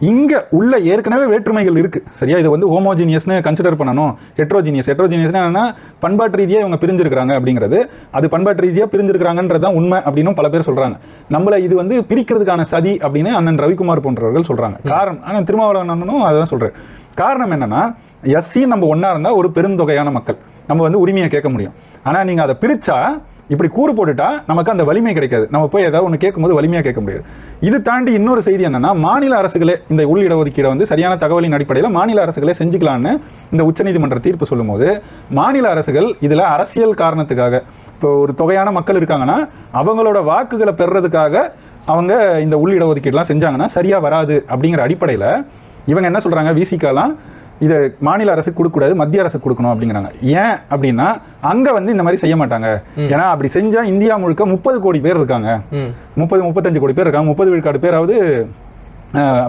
இங்கே உள்ள ஏற்கனவே வேற்றுமைகள் இருக்குது சரியா. இதை வந்து ஹோமோஜீனியஸ்னு கன்சிடர் பண்ணணும். ஹெட்ரோஜீனியஸ்னா என்னன்னா, பண்பாட்டு ரீதியாக இவங்க பிரிஞ்சிருக்கிறாங்க அப்படிங்கிறது, அது பண்பாட்டு ரீதியாக பிரிஞ்சிருக்கிறாங்கன்றது தான் உண்மை அப்படின்னு பல பேர் சொல்கிறாங்க. நம்மளை இது வந்து பிரிக்கிறதுக்கான சதி அப்படின்னு அண்ணன் ரவிக்குமார் போன்றவர்கள் சொல்கிறாங்க. காரணம், ஆனால் திருமாவளவன் அண்ணனும் அதான் சொல்கிறேன். காரணம் என்னன்னா, எஸ்சி நம்ம ஒன்றா இருந்தால் ஒரு பெருந்தொகையான மக்கள் நம்ம வந்து உரிமையை கேட்க முடியும். ஆனால் நீங்கள் அதை பிரித்தா, இப்படி கூறு போட்டுட்டா நமக்கு அந்த வலிமை கிடைக்காது. நம்ம போய் ஏதாவது ஒன்று கேட்கும்போது வலிமையாக கேட்க முடியாது. இது தாண்டி இன்னொரு செய்தி என்னன்னா, மாநில அரசுகளே இந்த உள் இடஒதுக்கீடை வந்து சரியான தகவலின் அடிப்படையில் மாநில அரசுகளே செஞ்சுக்கலான்னு இந்த உச்சநீதிமன்ற தீர்ப்பு சொல்லும்போது, மாநில அரசுகள் இதில் அரசியல் காரணத்துக்காக, இப்போ ஒரு தொகையான மக்கள் இருக்காங்கன்னா அவங்களோட வாக்குகளை பெறுறதுக்காக அவங்க இந்த உள் இடஒதுக்கீடுலாம் செஞ்சாங்கன்னா சரியாக வராது அப்படிங்கிற அடிப்படையில் இவங்க என்ன சொல்கிறாங்க, விசிகாலாம் இதை மாநில அரசு கொடுக்கக்கூடாது, மத்திய அரசு கொடுக்கணும் அப்படிங்கிறாங்க. ஏன் அப்படின்னா, அங்கே வந்து இந்த மாதிரி செய்ய மாட்டாங்க. ஏன்னா அப்படி செஞ்சால் இந்தியா முழுக்க 30 கோடி பேர் இருக்காங்க, 30-35 கோடி பேர் இருக்காங்க, 30 விழுக்காடு பேராவது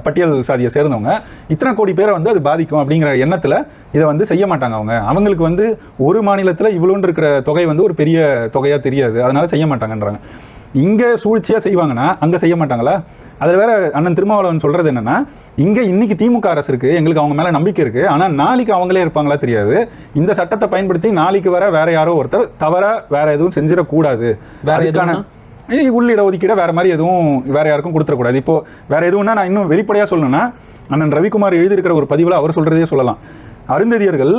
பட்டியல் சாதியை சேர்ந்தவங்க, இத்தனை கோடி பேரை வந்து அது பாதிக்கும் அப்படிங்கிற எண்ணத்தில் இதை வந்து செய்ய மாட்டாங்க. அவங்களுக்கு வந்து ஒரு மாநிலத்தில் இவ்வளோன்னு இருக்கிற தொகை வந்து ஒரு பெரிய தொகையாக தெரியாது, அதனால செய்ய மாட்டாங்கன்றாங்க. இங்கே சூழ்ச்சியாக செய்வாங்கன்னா அங்கே செய்ய மாட்டாங்களா? அதில் வேற அண்ணன் திருமாவளவன் சொல்கிறது என்னன்னா, இங்கே இன்னைக்கு திமுக அரசு இருக்குது, எங்களுக்கு அவங்க மேலே நம்பிக்கை இருக்குது, ஆனால் நாளைக்கு அவங்களே இருப்பாங்களா தெரியாது. இந்த சட்டத்தை பயன்படுத்தி நாளைக்கு வேற யாரோ ஒருத்தர் தவறாக வேற எதுவும் செஞ்சிடக்கூடாது, அதுக்கான உள் இடஒதுக்கீடை வேற மாதிரி எதுவும் வேற யாருக்கும் கொடுத்துடக்கூடாது. இப்போ வேற எதுவும்னா, நான் இன்னும் வெளிப்படையாக சொல்லணும்னா, அண்ணன் ரவிக்குமார் எழுதியிருக்கிற ஒரு பதிவில் அவர் சொல்றதே சொல்லலாம். அருந்ததியர்கள்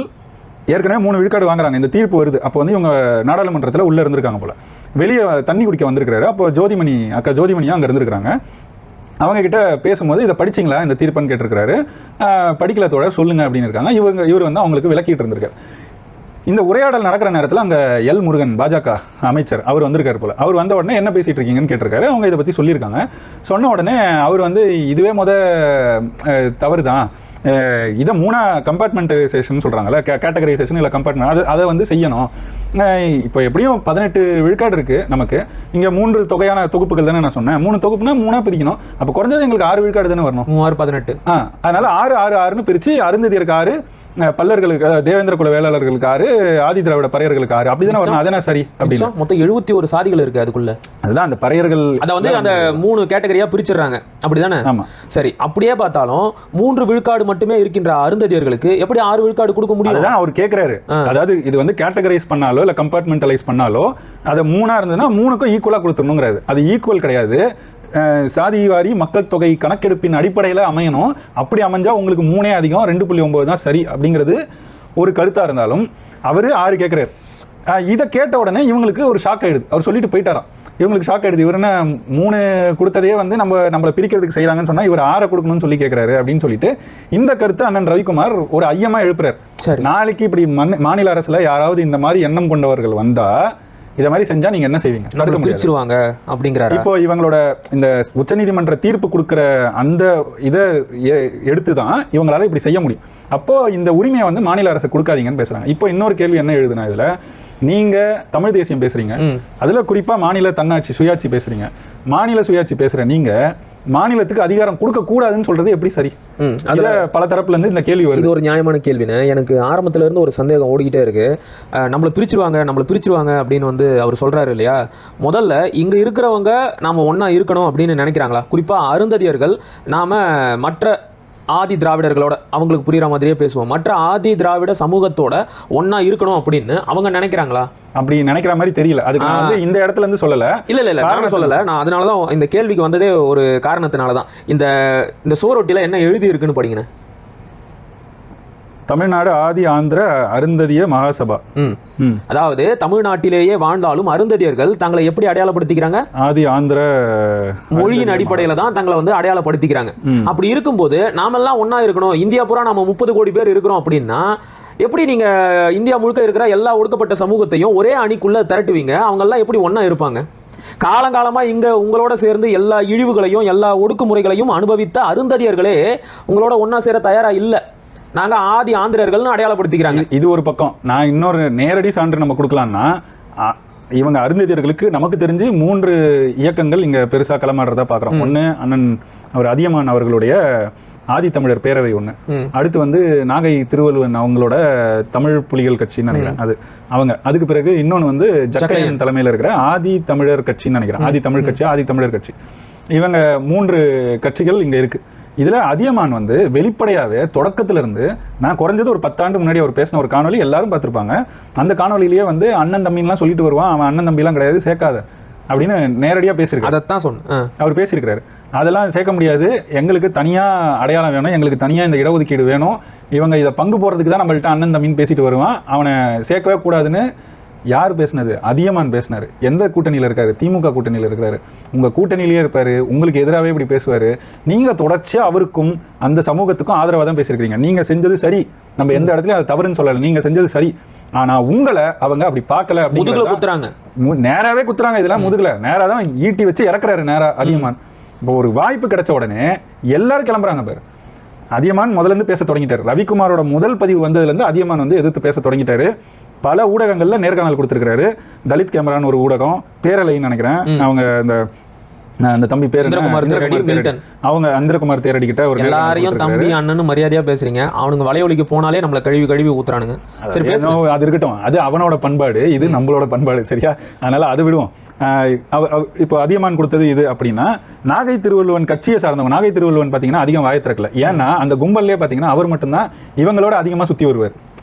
ஏற்கனவே 3 விழுக்காடு வாங்குறாங்க, இந்த தீர்ப்பு வருது. அப்போ வந்து இவங்க நாடாளுமன்றத்தில் உள்ள இருந்திருக்காங்க போல, வெளியே தண்ணி குடிக்க வந்திருக்கிறாரு. அப்போ ஜோதிமணி அக்கா ஜோதிமணியா அங்கே இருந்திருக்கிறாங்க. அவங்க கிட்ட பேசும்போது இதை படிச்சிங்களா இந்த தீர்ப்புன்னு கேட்டிருக்கிறாரு. படிக்கல தோழர் சொல்லுங்க அப்படின்னு இருக்காங்க. இவர் வந்து அவங்களுக்கு விளக்கிட்டு இருந்திருக்காரு. இந்த உரையாடல் நடக்கிற நேரத்தில் அங்கே எல் முருகன் பாஜக அமைச்சர் அவர் வந்திருக்காரு போல. அவர் வந்த உடனே என்ன பேசிட்டு இருக்கீங்கன்னு கேட்டிருக்காரு. அவங்க இதை பற்றி சொல்லியிருக்காங்க. சொன்ன உடனே அவர் வந்து இதுவே தவறு தான், இதை 3 கம்பார்ட்மெண்டைசேஷன் சொல்கிறாங்கல்ல, கேட்டகரைசேஷன் இல்லை கம்பார்ட்மெண்ட், அதை வந்து செய்யணும். இப்போ எப்படியும் 18 விழுக்காடு இருக்குது நமக்கு. இங்கே 3 தொகையான தொகுப்புகள் தானே நான் சொன்னேன். 3 தொகுப்புனா 3 பிரிக்கணும். அப்போ குறைஞ்சது எங்களுக்கு 6 விழுக்காடு தானே வரணும். 18. அதனால 6 பிரித்து அருந்ததியருக்கு 6, பல்லர்களுக்கு தேவேந்திர குல வேளாளர்களுக்கு 6, ஆதி திராவிட பறையர்களுக்கு 6, அப்படிதானே வரணும். அதானே சரி அப்படின்னு மொத்தம் 71 சாதிகள் இருக்கு அதுக்குள்ள. அதுதான் அந்த பறையர்கள் அதை வந்து அந்த 3 கேட்டகரியா பிரிச்சிடுறாங்க, அப்படிதானே? ஆமா. சரி, அப்படியே பார்த்தாலும் 3 விழுக்காடு மட்டுமே இருக்கின்ற அருந்ததியர்களுக்கு எப்படி 6 விழுக்காடு கொடுக்க முடியும்? அதுதான் அவர் கேட்கிறாரு. அதாவது இது வந்து கேட்டகரைஸ் பண்ணாலோ இல்ல கம்பார்ட்மெண்டலைஸ் பண்ணாலோ அது 3 இருந்ததுன்னா 3க்கும் ஈக்குவலா கொடுத்துடணுங்கிறாரு. அது ஈக்குவல் கிடையாது. சாதிவாரி மக்கள் தொகை கணக்கெடுப்பின் அடிப்படையில் அமையணும். அப்படி அமைஞ்சா உங்களுக்கு 3 அதிகம் 2.9 தான் சரி அப்படிங்கிறது ஒரு கருத்தா இருந்தாலும் அவர் 6 கேட்கிறாரு. இதை கேட்ட உடனே இவங்களுக்கு ஒரு ஷாக் ஆயிடுது. அவர் சொல்லிட்டு போயிட்டாராம். இவங்களுக்கு ஷாக் ஆயிடுது. இவர் என்ன 3 கொடுத்ததே வந்து நம்மளை பிரிக்கிறதுக்கு செய்யறாங்கன்னு சொன்னா இவர் 6 கொடுக்கணும்னு சொல்லி கேட்கிறாரு அப்படின்னு சொல்லிட்டு இந்த கருத்தை அண்ணன் ரவிக்குமார் ஒரு ஐயமா எழுப்புறாரு. நாளைக்கு இப்படி மாநில அரசுல யாராவது இந்த மாதிரி எண்ணம் கொண்டவர்கள் வந்தா இத மாதிரி செஞ்சா நீங்க என்ன செய்வீங்க? தடுக்க முடிச்சிருவாங்க அப்படிங்கறாரு. இப்போ இவங்களோட இந்த உச்சநீதிமன்ற தீர்ப்பு கொடுக்கிற அந்த இதை எடுத்து தான் இவங்களால இப்படி செய்ய முடியும். அப்போ இந்த உரிமையை வந்து மாநில அரசு கொடுக்காதீங்கன்னு பேசுறாங்க. இப்போ இன்னொரு கேள்வி என்ன எழுதுனா, இதுல நீங்க தமிழ் தேசியம் பேசுறீங்க, அதுல குறிப்பா மாநில தன்னாட்சி சுயாட்சி பேசுறீங்க. மாநில சுயாட்சி பேசுற நீங்க மாநிலத்துக்கு அதிகாரம் கொடுக்க கூடாதுன்னு சொல்றது எப்படி சரி? அதுல பல தரப்புல இருந்து இந்த கேள்வி வருது. இது ஒரு நியாயமான கேள்வின்னு எனக்கு ஆரம்பத்துல இருந்து ஒரு சந்தேகம் ஓடிக்கிட்டே இருக்கு. நம்மளை பிரிச்சிருவாங்க அப்படின்னு வந்து அவர் சொல்றாரு இல்லையா? முதல்ல இங்க இருக்கிறவங்க நாம ஒன்னா இருக்கணும் அப்படின்னு நினைக்கிறாங்களா? குறிப்பா அருந்ததியர்கள் நாம மற்ற ஆதி திராவிடர்களோட, அவங்களுக்கு புரியுற மாதிரியே பேசுவோம், மற்ற ஆதி திராவிட சமூகத்தோட ஒன்னா இருக்கணும் அப்படின்னு அவங்க நினைக்கிறாங்களா? அப்படி நினைக்கிற மாதிரி தெரியல. அதுக்கு நான் வந்து இந்த இடத்துல இருந்து சொல்லல. இல்ல நான் சொல்லல. நான் அதனாலதான் இந்த கேள்விக்கு வந்ததே ஒரு காரணத்தினாலதான். இந்த சோரொட்டில என்ன எழுதி இருக்குன்னு படிங்க. தமிழ்நாடு ஆதி ஆந்திர அருந்ததிய மகாசபா. அதாவது தமிழ்நாட்டிலேயே வாழ்ந்தாலும் அருந்ததியர்கள் தங்களை எப்படி அடையாளப்படுத்திக்கிறாங்க? ஆதி ஆந்திர மொழியின் அடிப்படையில தான் தங்களை வந்து அடையாளப்படுத்திக்கிறாங்க. அப்படி இருக்கும்போது நாமெல்லாம் ஒன்னா இருக்கணும், இந்தியா பூரா நம்ம 30 கோடி பேர் இருக்கிறோம் அப்படின்னா எப்படி நீங்க இந்தியா முழுக்க இருக்கிற எல்லா ஒடுக்கப்பட்ட சமூகத்தையும் ஒரே அணிக்குள்ள திரட்டுவீங்க? அவங்க எல்லாம் எப்படி ஒன்னா இருப்பாங்க? காலங்காலமா இங்க உங்களோட சேர்ந்து எல்லா இழிவுகளையும் எல்லா ஒடுக்குமுறைகளையும் அனுபவித்த அருந்ததியர்களே உங்களோட ஒன்னா சேர தயாரா இல்ல. நாங்க ஆதி ஆந்திரர்கள்னு அடையாளப்படுத்திக்கிறாங்க. இது ஒரு பக்கம். நான் இன்னொரு நேரடி சான்று நம்ம கொடுக்கலாம்னா, இவங்க அருந்ததியர்களுக்கு நமக்கு தெரிஞ்சு 3 இயக்கங்கள் இங்க பெருசா களமாடுறதா பாக்குறோம். ஒண்ணு அண்ணன் அவர் அதியமான் அவர்களுடைய ஆதித்தமிழர் பேரவை ஒண்ணு, அடுத்து வந்து நாகை திருவள்ளுவன் அவங்களோட தமிழ் புலிகள் கட்சின்னு நினைக்கிறேன் அது அவங்க, அதுக்கு பிறகு இன்னொன்னு வந்து ஜக்கையன் தலைமையில இருக்கிற ஆதி தமிழர் கட்சின்னு நினைக்கிறேன், ஆதி தமிழ் கட்சி ஆதி தமிழர் கட்சி. இவங்க 3 கட்சிகள் இங்க இருக்கு. இதுல அதியமான் வந்து வெளிப்படையாவே தொடக்கத்துல இருந்து, நான் குறைஞ்சது ஒரு 10 ஆண்டு முன்னாடி அவர் பேசின ஒரு காணொலி எல்லாரும் பார்த்திருப்பாங்க. அந்த காணொலியிலேயே வந்து அண்ணன் தம்பின்லாம் சொல்லிட்டு வருவான், அவன் அண்ணன் தம்பிலாம் கிடையாது சேர்க்காத அப்படின்னு நேரடியா பேசியிருக்காரு. அதைத்தான் சொன்னேன் அவர் பேசியிருக்கிறாரு. அதெல்லாம் சேர்க்க முடியாது, எங்களுக்கு தனியா அடையாளம் வேணும், எங்களுக்கு தனியா இந்த இடஒதுக்கீடு வேணும், இவங்க இதை பங்கு போறதுக்கு தான் நம்மள்ட்ட அண்ணன் தம்பின்னு பேசிட்டு வருவான், அவனை சேர்க்கவே கூடாதுன்னு யார் பேசினது? அதியமான் பேசினாரு. எந்த கூட்டணியில் இருக்காரு? திமுக கூட்டணியில் இருக்கிறாரு. உங்க கூட்டணியிலேயே இருப்பாரு, உங்களுக்கு எதிராகவே இப்படி பேசுவாரு. நீங்க தொடர்ச்சியா அவருக்கும் அந்த சமூகத்துக்கும் ஆதரவாக தான் பேசியிருக்கீங்க. நீங்க செஞ்சது சரி, நம்ம எந்த இடத்துலயும் அது தவறுன்னு சொல்லலை, நீங்க செஞ்சது சரி. ஆனா உங்களை அவங்க அப்படி பார்க்கல, முதுகுல குத்துறாங்க, நேராவே குத்துறாங்க. இதெல்லாம் முதுகுல நேரா தான் ஈட்டி வச்சு இறக்குறாரு நேரா அதியமான். இப்போ ஒரு வாய்ப்பு கிடைச்ச உடனே எல்லாரும் கிளம்புறாங்க பேர். அதியமான் முதல்ல இருந்து பேச தொடங்கிட்டாரு. ரவிக்குமாரோட முதல் பதிவு வந்ததுல இருந்து அதியமான் வந்து எதிர்த்து பேச தொடங்கிட்டாரு. பல ஊடகங்கள்ல நேர்காணல் கொடுத்திருக்காரு. தலித் கேமரான்னு ஒரு ஊடகம், பேரலைன்னு நினைக்கிறேன், அவங்க அந்த தம்பி பேர் அவங்க அந்திரகுமார் தேரடி கிட்ட ஒரு எல்லாரையும் தம்பி அண்ணன் மரியாதையா பேசுறீங்க. அவனுங்க வலையொலிக்கு போனாலே நம்மள கழுவி ஊத்துறானுங்க. சரி, அது இருக்கட்டும், அது அவனோட பண்பாடு, இது நம்மளோட பண்பாடு, சரியா? அதனால அது விடுவோம். இப்போ அதியமான் கொடுத்தது இது அப்படின்னா, நாகை திருவள்ளுவன் கட்சியை சார்ந்தவங்க. நாகை திருவள்ளுவன் பாத்தீங்கன்னா அதிகம் வாய திறக்கல. ஏன்னா அந்த கும்பல்லே பாத்தீங்கன்னா அவர் மட்டும்தான் இவங்களோட அதிகமா சுத்தி வருவார்.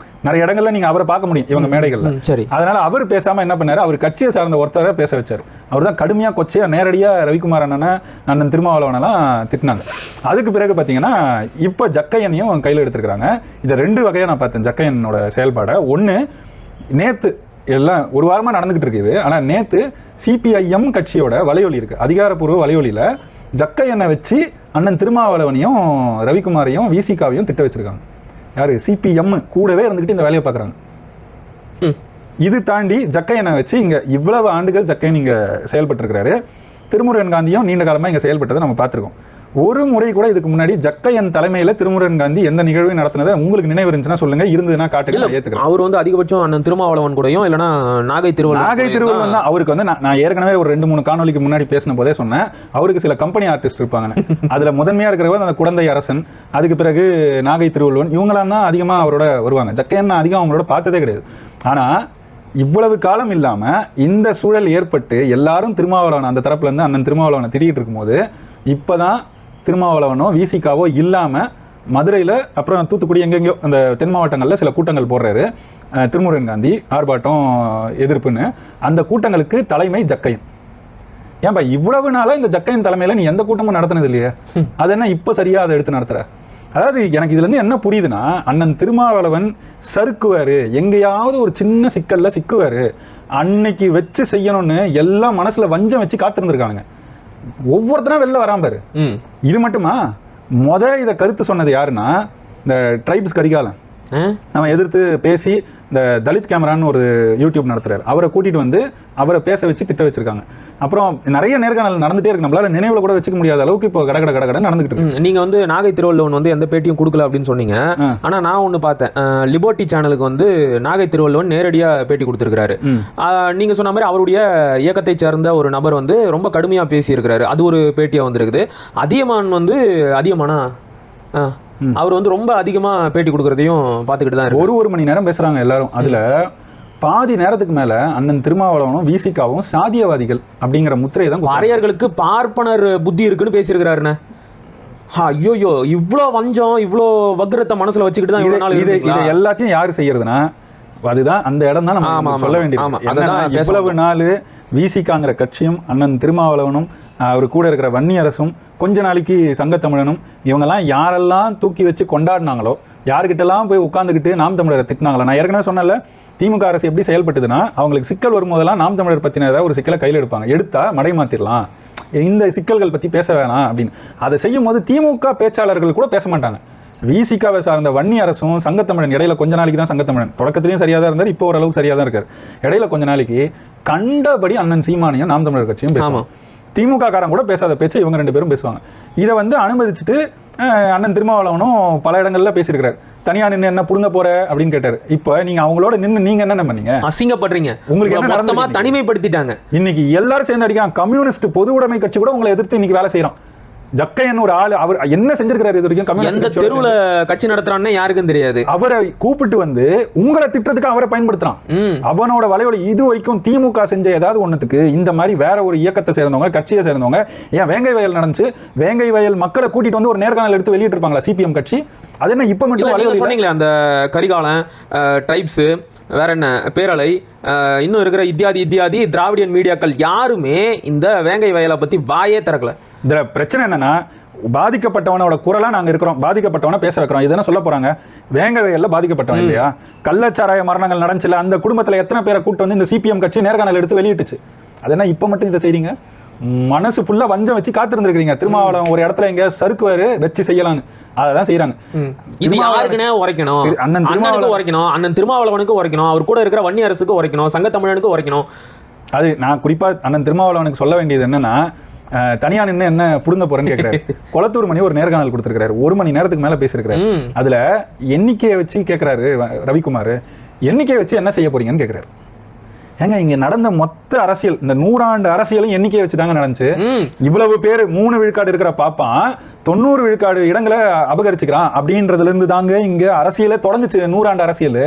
நிறைய இடங்கள்ல நீங்க அவரை பார்க்க முடியும் இவங்க மேடைகள்ல. சரி. அதனால அவர் பேசாம என்ன பண்ணாரு, அவர் கட்சியை சார்ந்த ஒருத்தரை பேச வச்சாரு. அவர் தான் கடுமையா கொச்சையா நேரடியா ரவிக்குமார் அண்ணன் திருமாவளவனெல்லாம் திட்டினாங்க. அதுக்கு பிறகு பாத்தீங்கன்னா இப்ப ஜக்கையனையும் கையில எடுத்துருக்காங்க. இதை 2 வகையா நான் பார்த்தேன் ஜக்கையனோட செயல்பாடை. ஒண்ணு, நேத்து எல்லாம் ஒரு வாரமா நடந்துகிட்டு இருக்குது. ஆனா நேத்து சிபிஐஎம் கட்சியோட வலையொலி இருக்கு, அதிகாரப்பூர்வ வலையொலியில ஜக்கையனை வச்சு அண்ணன் திருமாவளவனையும் ரவிக்குமாரையும் விசிகாவையும் திட்ட வச்சிருக்காங்க. யாரு? சிபிஎம் கூடவே இருந்துகிட்டு இந்த வேலையை பார்க்குறாங்க. இது தாண்டி ஜக்கையனை வச்சு இங்க இவ்வளவு ஆண்டுகள் ஜக்கையன் இங்க செயல்பட்டு இருக்கிறாரு. திருமுருகன் காந்தியும் நீண்ட காலமா இங்க செயல்பட்டதை நம்ம பார்த்திருக்கோம். ஒரு முறை கூட இதுக்கு முன்னாடி ஜக்கையன் தலைமையில திருமுருகன் காந்தி எந்த நிகழ்வையும் நடத்தினதை உங்களுக்கு நினைவு இருந்துச்சுன்னா சொல்லுங்க, இருந்ததுன்னா காட்டுங்க, நான் ஏத்துக்கிறேன். அவர் வந்து அதிகபட்சம் அண்ணன் திருமாவளவன் கூடயும் இல்லைன்னா நாகை திருவள்ளுவன் தான். அவருக்கு வந்து நான் ஏற்கனவே ஒரு 2-3 காணொலிக்கு முன்னாடி பேசின போதே சொன்னேன், அவருக்கு சில கம்பெனி ஆர்டிஸ்ட் இருப்பாங்க. அதுல முதன்மையா இருக்கிறவர் அந்த குடந்தை அரசன், அதுக்கு பிறகு நாகை திருவள்ளுவன், இவங்களாம் தான் அதிகமா அவரோட வருவாங்க. ஜக்கையன் அதிகம் அவங்களோட பார்த்ததே கிடையாது. ஆனா இவ்வளவு காலம் இல்லாம இந்த சூழல் ஏற்பட்டு எல்லாரும் திருமாவளவன் அந்த தரப்புல இருந்து அண்ணன் திருமாவளவனை திட்டிகிட்டு இருக்கும்போது இப்பதான் திருமாவளவனோ விசிகாவோ இல்லாம மதுரையில அப்புறம் தூத்துக்குடி எங்கெங்கயோ அந்த தென் மாவட்டங்கள்ல சில கூட்டங்கள் போடுறாரு திருமுருகன் காந்தி, ஆர்ப்பாட்டம் எதிர்ப்புன்னு. அந்த கூட்டங்களுக்கு தலைமை ஜக்கையன். ஏன்பா இவ்வளவு நாளா இந்த ஜக்கையன் தலைமையில நீ எந்த கூட்டமும் நடத்தினது இல்லையே, அது என்ன இப்ப சரியா அதை எடுத்து நடத்துற? அதாவது எனக்கு இதுல இருந்து என்ன புரியுதுன்னா, அண்ணன் திருமாவளவன் சறுக்குவாரு, எங்கேயாவது ஒரு சின்ன சிக்கல்ல சிக்குவாரு, அன்னைக்கு வச்சு செய்யணும்னு எல்லாம் மனசுல வஞ்சம் வச்சு காத்திருந்திருக்காங்க. ஒவ்வொருத்தனா வெளில வராம பாரு. இது மட்டுமா, இதை கருத்து சொன்னது யாருன்னா இந்த ட்ரைப்ஸ் கரிகாலன். நம்ம எதிர்த்து பேசி இந்த தலித் கேமரான்னு ஒரு யூடியூப் நடத்துறாரு, அவரை கூட்டிட்டு வந்து அவரை பேச வச்சு திட்ட வச்சிருக்காங்க. அப்புறம் நிறைய நேர்காணல் நடந்துட்டே இருக்கு, நம்மளால நினைவுல கூட வச்சுக்க முடியாத அளவுக்கு இப்போ கடகட நடந்துகிட்டு இருக்கு. நீங்க வந்து நாகை திருவள்ளுவன் வந்து எந்த பேட்டியும் கொடுக்கல அப்படின்னு சொன்னீங்க. ஆனா நான் ஒண்ணு பார்த்தேன், லிபர்ட்டி சேனலுக்கு வந்து நாகை திருவள்ளுவன் நேரடியா பேட்டி கொடுத்திருக்காரு. நீங்க சொன்ன மாதிரி அவருடைய இயக்கத்தை சேர்ந்த ஒரு நபர் வந்து ரொம்ப கடுமையா பேசி இருக்கிறாரு, அது ஒரு பேட்டியா வந்திருக்குது. அதியமான் வந்து அதியமானா அவர் வந்து ரொம்ப அதிகமா பேட்டி கொடுக்கறதையும் பார்த்துக்கிட்டு தான் ஒரு மணி நேரம் பேசுறாங்க எல்லாரும். அதுல பாதி நேரத்துக்கு மேல அண்ணன் திருமாவளவனும் விசிகாவும் சாதியவாதிகள் அப்படிங்கிற முத்திரையை தான், பாறையர்களுக்கு பார்ப்பனர் புத்தி இருக்குன்னு பேசியிருக்கிறாருன்னு. ஐயோ, இவ்வளோ வஞ்சம் இவ்வளோ வக்ரத்தை மனசுல வச்சுக்கிட்டு தான் இது எல்லாத்தையும் யாரு செய்யறதுன்னா, அதுதான் அந்த இடம் தான் நம்ம சொல்ல வேண்டியது. இவ்வளவு நாள் விசிகாங்கிற கட்சியும் அண்ணன் திருமாவளவனும் அவர் கூட இருக்கிற வன்னியரசும் கொஞ்ச நாளைக்கு சங்கத்தமிழனும் இவங்கெல்லாம் யாரெல்லாம் தூக்கி வச்சு கொண்டாடினாங்களோ, யாருக்கிட்டெல்லாம் போய் உட்காந்துக்கிட்டு நாம் தமிழரை திட்டினாங்களோ. நான் ஏற்கனவே சொன்னல, திமுக அரசு எப்படி செயல்பட்டுதுன்னா, அவங்களுக்கு சிக்கல் வரும்போதெல்லாம் நாம் தமிழர் பற்றின ஏதாவது ஒரு சிக்கலை கையில் எடுப்பாங்க, எடுத்தா மடை மாத்திரலாம், இந்த சிக்கல்கள் பற்றி பேச வேணாம் அப்படின்னு. அதை செய்யும் போது திமுக பேச்சாளர்கள் கூட பேச மாட்டாங்க. விசிகாவை சார்ந்த வன்னி அரசும் சங்கத்தமிழன் இடையில கொஞ்ச நாளைக்கு தான், சங்கத்தமிழன் தொடக்கத்திலையும் சரியாக தான் இருந்தார், இப்போ ஓரளவுக்கு சரியாக தான் இருக்கார். இடையில கொஞ்ச நாளைக்கு கண்டபடி அண்ணன் சீமானியும் நாம் தமிழர் கட்சியும் பேசுவாங்க. திமுக காரன் கூட பேசாத பேச்சு இவங்க 2 பேரும் பேசுவாங்க. இதை வந்து அனுமதிச்சுட்டு அண்ணன் திருமாவளவனும் பல இடங்கள்ல பேசியிருக்கிறார். தனியா நின்று என்ன புடுங்க போற அப்படின்னு கேட்டாரு. இப்ப நீங்க அவங்களோட நின்று நீங்க என்ன பண்ணீங்க? அசிங்கப்படுறீங்க. உங்களுக்கு என்ன மொத்தமா தனிமைப்படுத்திட்டாங்க. இன்னைக்கு எல்லாரும் சேர்ந்து அடிக்கிறான். கம்யூனிஸ்ட் பொது உடைமை கட்சி கூட உங்களை எதிர்த்து இன்னைக்கு வேலை செய்யறான். ஜக்கையன் ஒரு ஆளு, அவர் என்ன செஞ்சிருக்காரு இது வரைக்கும்? எந்த தெருவுல கட்சி நடத்துறான்னு யாருக்கும் தெரியாது. அவரை கூப்பிட்டு வந்து உங்களை திட்டத்துக்கு அவரை பயன்படுத்துறான். அவனோட வலைவலி இது வரைக்கும் திமுக செஞ்ச ஏதாவது ஒண்ணுத்துக்கு இந்த மாதிரி வேற ஒரு இயக்கத்தை சேர்ந்தவங்க, கட்சியை சேர்ந்தவங்க, ஏன் வேங்கை வயல் நடந்துச்சு, வேங்கை வயல் மக்களை கூட்டிட்டு வந்து ஒரு நேர்காணல் எடுத்து வெளியிட்டு இருப்பாங்களா சிபிஎம் கட்சி? அது என்ன இப்ப மட்டும் சொன்னீங்களே, அந்த கரிகாலன், ட்ரைப்ஸ், வேற என்ன பேரலை, இன்னும் இருக்கிற இத்தியாதி திராவிடியன் மீடியாக்கள் யாருமே இந்த வேங்கை வயலை பத்தி வாயே திறக்கல. இதுல பிரச்சனை என்னன்னா, பாதிக்கப்பட்டவனோட குரலா நாங்க இருக்கிறோம், பாதிக்கப்பட்டவன பேச வைக்கிறோம். இதென்ன சொல்ல போறாங்க? வேங்கை வயல்ல பாதிக்கப்பட்டவன் இல்லையா? கள்ளச்சாராய மரணங்கள் நடந்துச்சுல, அந்த குடும்பத்துல எத்தனை பேரை கூட்டு வந்து இந்த சிபிஎம் கட்சி நேர்காணல் எடுத்து வெளியிட்டுச்சு. அது என்ன இப்ப மட்டும் இதை செய்றீங்க? மனசு ஃபுல்லா வஞ்சம் வச்சு காத்திருந்திருக்கீங்க. திருமாவளவன் ஒரு இடத்துல எங்க சறுக்குவாரு வச்சு செய்யலான்னு, அதான் செய்யறாங்க. இது யாருக்குனே உரைக்கணும், அண்ணனுக்கு உரைக்கணும், அண்ணன் திருமாவளவனுக்கு உரைக்கணும், அவர் கூட இருக்கிற வன்னி அரசுக்கு உரைக்கணும், சங்கத்தமிழனுக்கு உரைக்கணும். அது நான் குறிப்பா அண்ணன் திருமாவளவனுக்கு சொல்ல வேண்டியது என்னன்னா, தனியா நின்று என்ன புடுங்க போறேன்னு கேட்கிறாரு. கொளத்தூர் மணி ஒரு நேர்காணல் கொடுத்திருக்காரு, 1 மணி நேரத்துக்கு மேல பேசியிருக்காரு. அதுல எண்ணிக்கையை வச்சு கேட்கிறாரு ரவிக்குமார், எண்ணிக்கையை வச்சு என்ன செய்ய போறீங்கன்னு கேட்கிறாரு. ஏங்க இங்க நடந்த மொத்த அரசியல், இந்த 100 ஆண்டு அரசியலும் எண்ணிக்கையை வச்சு தாங்க நடந்துச்சு. இவ்வளவு பேர் 3 விழுக்காடு இருக்கிற பாப்பான் 90 விழுக்காடு இடங்களை அபகரிச்சுக்கிறான் அப்படின்றதுல இருந்து தாங்க இங்க அரசியலே தொடங்குச்சு. 100 ஆண்டு அரசியல்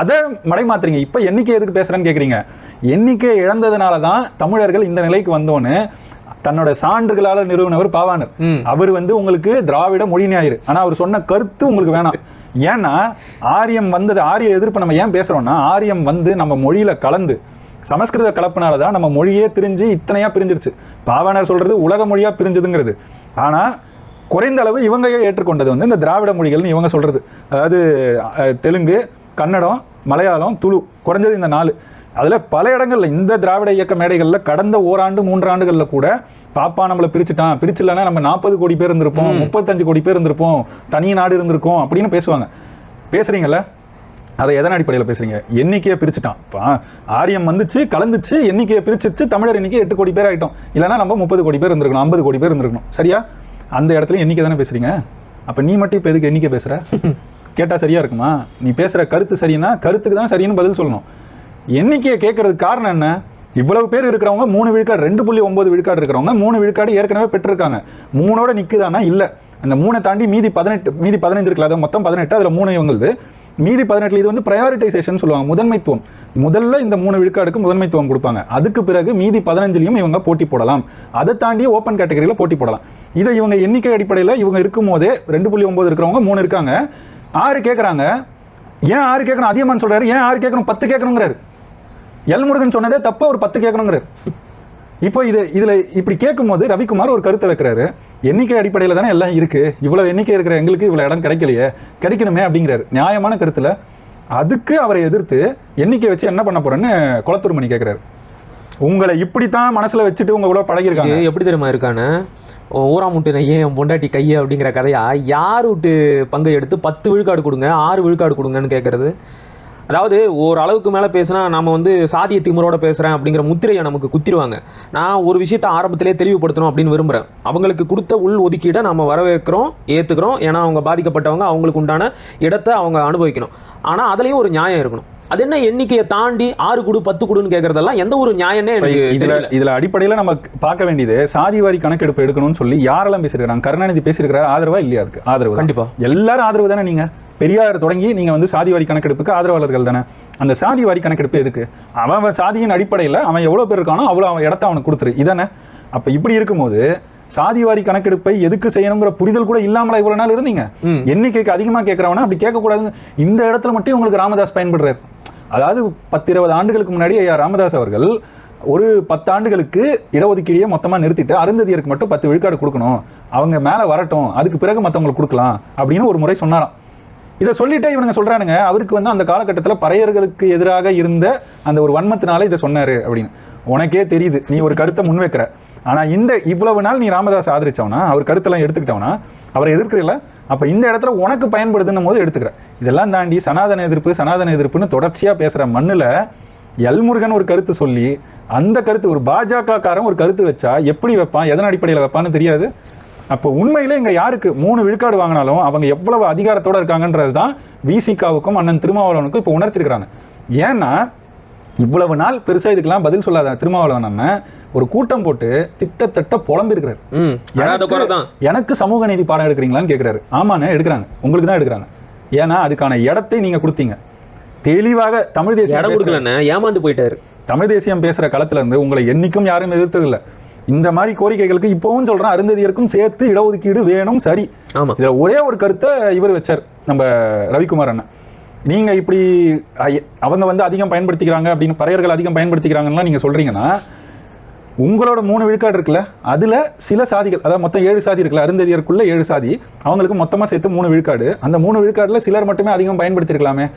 அதை மடை மாத்துறீங்க. இப்ப எண்ணிக்கை எதுக்கு பேசுறேன்னு கேக்குறீங்க. எண்ணிக்கை இழந்ததுனாலதான் தமிழர்கள் இந்த நிலைக்கு வந்தோன்னு தன்னோட சான்றுகளால நிறுவனவர் பாவாணர். அவர் வந்து உங்களுக்கு திராவிட மொழி ஞாயிறு, ஆனா அவர் சொன்ன கருத்து உங்களுக்கு வேணாம். ஏன்னா ஆரியம் வந்தது, ஆரிய எதிர்ப்பு நம்ம ஏன் பேசுறோம்னா, ஆரியம் வந்து நம்ம மொழியில கலந்து சமஸ்கிருத கலப்பினால தான் நம்ம மொழியே பிரிஞ்சு இத்தனையா பிரிஞ்சிருச்சு. பாவாணர் சொல்றது உலக மொழியா பிரிஞ்சதுங்கிறது. ஆனா குறைந்த அளவு இவங்க ஏற்றுக்கொண்டது வந்து இந்த திராவிட மொழிகள்னு இவங்க சொல்றது. அதாவது தெலுங்கு, கன்னடம், மலையாளம், துளு, குறைஞ்சது இந்த 4. அதில் பல இடங்கள்ல இந்த திராவிட இயக்க மேடைகளில் கடந்த ஓராண்டு 3 ஆண்டுகளில் கூட பாப்பா நம்மளை பிரிச்சுட்டான், பிரிச்சில்லைன்னா நம்ம 40 கோடி பேர் இருந்திருப்போம், 35 கோடி பேர் இருந்திருப்போம், தனி நாடு இருந்திருக்கோம் அப்படின்னு பேசுவாங்க. பேசுறீங்கல்ல, அதை எதன் அடிப்படையில் பேசுறீங்க? எண்ணிக்கையை பிரிச்சுட்டான். இப்போ ஆரியம் வந்துச்சு, கலந்துச்சு, எண்ணிக்கையை பிரிச்சிருச்சு, தமிழர் எண்ணிக்கை 8 கோடி பேர் ஆகிட்டோம். இல்லைன்னா நம்ம 30 கோடி பேர் இருந்திருக்கணும், 50 கோடி பேர் இருந்திருக்கணும். சரியா? அந்த இடத்துல எண்ணிக்கை தானே பேசுறீங்க. அப்போ நீ மட்டும் இப்போ எதுக்கு எண்ணிக்கை பேசுற? கேட்டால் சரியா இருக்குமா? நீ பேசுகிற கருத்து சரின்னா கருத்துக்கு தான் சரின்னு பதில் சொல்லணும். எண்ணிக்கையை கேட்கறதுக்கு காரணம் என்ன? இவ்வளவு பேர் இருக்கிறவங்க 3 விழுக்காடு, 2.9 விழுக்காடு இருக்கிறவங்க 3 விழுக்காடு ஏற்கனவே பெற்றிருக்காங்க. 3ஓட நிற்குதானா? இல்லை. அந்த 3 தாண்டி மீதி 15 இருக்குல்ல, அது மொத்தம் 18. அதில் 3 இவங்களுக்கு, மீதி 18. இது வந்து ப்ரையாரிட்டைசேஷன் சொல்லுவாங்க, முதன்மைத்துவம். முதல்ல இந்த 3 விழுக்காடுக்கு முதன்மைத்துவம் கொடுப்பாங்க. அதுக்கு பிறகு மீதி 15லையும் இவங்க போட்டி போடலாம். அதை தாண்டி ஓப்பன் கேட்டகரியில் போட்டி போடலாம். இதை இவங்க எண்ணிக்கை அடிப்படையில் இவங்க இருக்கும் போதே 2.9 இருக்கிறவங்க 3 இருக்காங்க, 6 கேட்குறாங்க. ஏன் 6 கேட்கணும்? அதிகமானு சொல்றாரு. ஏன் 6 கேட்கணும்? 10 கேட்கணுங்கிறாரு. எல்முருகன் சொன்னதே தப்பா, ஒரு 10 கேட்கணுங்கிறாரு. இப்போ இதுல இப்படி கேட்கும்போது ரவிக்குமார் ஒரு கருத்தை வைக்கிறாரு. எண்ணிக்கை அடிப்படையில் தானே எல்லாம் இருக்கு, இவ்வளவு எண்ணிக்கை இருக்கிற எங்களுக்கு இவ்வளவு இடம் கிடைக்கலையே, கிடைக்கணுமே அப்படிங்கிறாரு. நியாயமான கருத்துல. அதுக்கு அவரை எதிர்த்து எண்ணிக்கை வச்சு என்ன பண்ண போறேன்னு குளத்தூர் மணி கேட்கிறாரு. உங்களை இப்படித்தான் மனசுல வச்சுட்டு உங்க கூட பழகிருக்காங்க. எப்படி தெரியுமா இருக்கானு, ஊராம் விட்டு ஏன் பொண்டாட்டி கையை அப்படிங்கிற கதையா யார் விட்டு பங்கு எடுத்து 10 விழுக்காடு கொடுங்க, 6 விழுக்காடு கொடுங்கன்னு கேட்கறது. அதாவது ஒரு அளவுக்கு மேலே பேசினா நம்ம வந்து சாதிய திமுறோட பேசுகிறேன் அப்படிங்கிற முத்திரையை நமக்கு குத்திடுவாங்க. நான் ஒரு விஷயத்தை ஆரம்பத்திலே தெளிவுபடுத்தணும் அப்படின்னு விரும்புகிறேன். அவங்களுக்கு கொடுத்த உள் ஒதுக்கீடை நம்ம வரவேற்கிறோம், ஏற்றுக்கிறோம். ஏன்னா அவங்க பாதிக்கப்பட்டவங்க, அவங்களுக்கு உண்டான இடத்தை அவங்க அனுபவிக்கணும். ஆனால் அதுலேயும் ஒரு நியாயம் இருக்கணும். அது என்ன எண்ணிக்கையை தாண்டி 6 கொடு 10 கொடுன்னு கேட்கறதெல்லாம் எந்த ஒரு நியாயமே இதுல அடிப்படையில் நம்ம பார்க்க வேண்டியது, சாதிவாரி கணக்கெடுப்பு எடுக்கணும்னு சொல்லி யாரெல்லாம் பேசியிருக்காங்க? கருணாநிதி பேசியிருக்கிறார். ஆதரவா இல்லையா? அதுக்கு ஆதரவு. கண்டிப்பா எல்லாரும் ஆதரவு தானே. நீங்க பெரியார் தொடங்கி நீங்க வந்து சாதிவாரி கணக்கெடுப்புக்கு ஆதரவாளர்கள் தானே. அந்த சாதிவாரி கணக்கெடுப்பு எதுக்கு? அவன் சாதியின் அடிப்படையில் அவன் எவ்வளவு பேர் இருக்கானோ அவ்வளோ அவன் இடத்த அவனுக்கு கொடுத்துரு, இதானே. அப்ப இப்படி இருக்கும்போது சாதிவாரி கணக்கெடுப்பை எதுக்கு செய்யணுங்கிற புரிதல் கூட இல்லாமல இவ்வளவு நாள் இருந்தீங்க. எண்ணிக்கைக்கு அதிகமா கேட்கறவனா அப்படி கேட்கக்கூடாதுங்க. இந்த இடத்துல மட்டும் உங்களுக்கு ராமதாஸ் பயன்படுறாரு. அதாவது 10-20 ஆண்டுகளுக்கு முன்னாடி ஐயா ராமதாஸ் அவர்கள் ஒரு 10 ஆண்டுகளுக்கு இடஒதுக்கீடையே மொத்தமா நிறுத்திட்டு அருந்ததியருக்கு மட்டும் 10 விழுக்காடு கொடுக்கணும், அவங்க மேல வரட்டும், அதுக்கு பிறகு மற்றவங்களுக்கு கொடுக்கலாம் அப்படின்னு ஒரு முறை சொன்னாராம். இதை சொல்லிட்டே இவனுங்க சொல்றானுங்க அவருக்கு வந்து அந்த காலகட்டத்தில் பறையர்களுக்கு எதிராக இருந்த அந்த ஒரு வன்மத்தினால இதை சொன்னாரு அப்படின்னு. உனக்கே தெரியுது, நீ ஒரு கருத்தை முன்வைக்கிற. ஆனா இந்த இவ்வளவு நாள் நீ ராமதாஸ் ஆதரிச்சவனா, அவர் கருத்தெல்லாம் எடுத்துக்கிட்டவனா, அவரை எதிர்க்கிறீங்களா? அப்ப இந்த இடத்துல உனக்கு பயன்படுதுன்னும் போது எடுத்துக்கிற. இதெல்லாம் தாண்டி சனாதன எதிர்ப்புன்னு தொடர்ச்சியா பேசுற மண்ணுல எல்முருகன் ஒரு கருத்து சொல்லி, அந்த கருத்து ஒரு பாஜக காரன் ஒரு கருத்து வச்சா எப்படி வைப்பான், எதன் அடிப்படையில் வைப்பான்னு தெரியாது. அப்போ உண்மையிலே இங்க யாருக்கு 3 விழுக்காடு வாங்கினாலும் அவங்க எவ்வளவு அதிகாரத்தோட இருக்காங்கன்றது தான் விசிகாவுக்கும் அண்ணன் திருமாவளவனுக்கும் இப்போ உணர்த்திருக்கிறாங்க. ஏன்னா இவ்வளவு நாள் பெருசா இதுக்கெல்லாம் பதில் சொல்லாத திருமாவளவன் அண்ணன் ஒரு கூட்டம் போட்டு திட்டத்தட்ட புலம்பிருக்கிறாரு. எனக்கு சமூக நீதி பாடம் எடுக்கிறீங்களான்னு கேட்கிறாரு. ஆமாண்ணே எடுக்கிறாங்க, உங்களுக்கு தான் எடுக்கிறாங்க. ஏன்னா அதுக்கான இடத்தை நீங்க கொடுத்தீங்க. தெளிவாக தமிழ் தேசியம் ஏமாந்து போயிட்டாரு. தமிழ் தேசியம் பேசுற களத்துல இருந்து உங்களை என்னைக்கும் யாரும் எதிர்த்ததில்லை. இந்த மாதிரி கோரிக்கைகளுக்கு இப்பவும் சொல்றேன், அருந்ததியருக்கும் சேர்த்து இடஒதுக்கீடு வேணும். சரி, இதுல ஒரே ஒரு கருத்தை இவர் வச்சார், நம்ம ரவிக்குமார் அண்ணன். நீங்க இப்படி அவங்க வந்து அதிகம் பயன்படுத்திக்கிறாங்க அப்படின்னு, பறையர்கள் அதிகம் பயன்படுத்திக்கிறாங்கன்னா நீங்க சொல்றீங்கன்னா, உங்களோட 3 விழுக்காடு இருக்குல்ல, அதுல சில சாதிகள், அதாவது மொத்தம் 7 சாதி இருக்குல்ல, அருந்ததியருக்குள்ள 7 சாதி, அவங்களுக்கு மொத்தமா சேர்த்து 3 விழுக்காடு. அந்த 3 விழுக்காடுல சிலர் மட்டுமே அதிகம் பயன்படுத்திருக்கலாமே,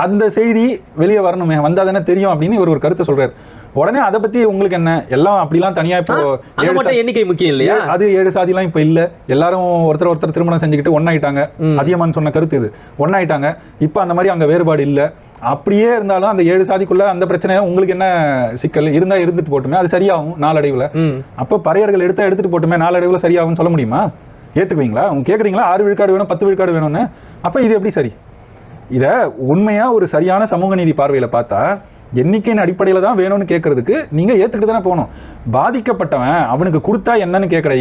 அந்த செய்தி வெளியே வரணுமே, வந்தா தானே தெரியும் அப்படின்னு இவர் ஒரு கருத்தை சொல்றாரு. உடனே அதை பத்தி உங்களுக்கு என்ன, எல்லாம் அப்படிலாம் தனியா இப்போ எண்ணிக்கை முக்கியம் இல்லையா? அது 7 சாதிலாம் இப்ப இல்ல, எல்லாரும் ஒருத்தர் திருமணம் செஞ்சுக்கிட்டு ஒன்னாயிட்டாங்க. அதிகமான்னு சொன்ன கருத்து இது, ஒன்னாயிட்டாங்க. இப்ப அந்த மாதிரி அங்க வேறுபாடு இல்ல. அப்படியே இருந்தாலும் அந்த 7 சாதிக்குள்ள அந்த பிரச்சனை உங்களுக்கு என்ன சிக்கல் இருந்தா இருந்துட்டு போட்டுமே, அது சரியாகும் நாளடைவுல. அப்ப பறையர்கள் எடுத்துட்டு போட்டுமே நாளடைவுல சரியாகும் சொல்ல முடியுமா? ஏத்துக்குவீங்களா? அவங்க கேக்குறீங்களா 6 விழுக்காடு வேணும் 10 விழுக்காடு வேணும்னு? அப்ப இது எப்படி சரி? இத உண்மையா ஒரு சரியான சமூக நீதி பார்வையில பார்த்தா எண்ணிக்கையின் அடிப்படையில் தான் வேணும்னு கேட்கறதுக்கு நீங்க ஏத்துக்கிட்டு தானே போகணும். பாதிக்கப்பட்டவன் அவனுக்கு கொடுத்தா என்னன்னு கேட்கிற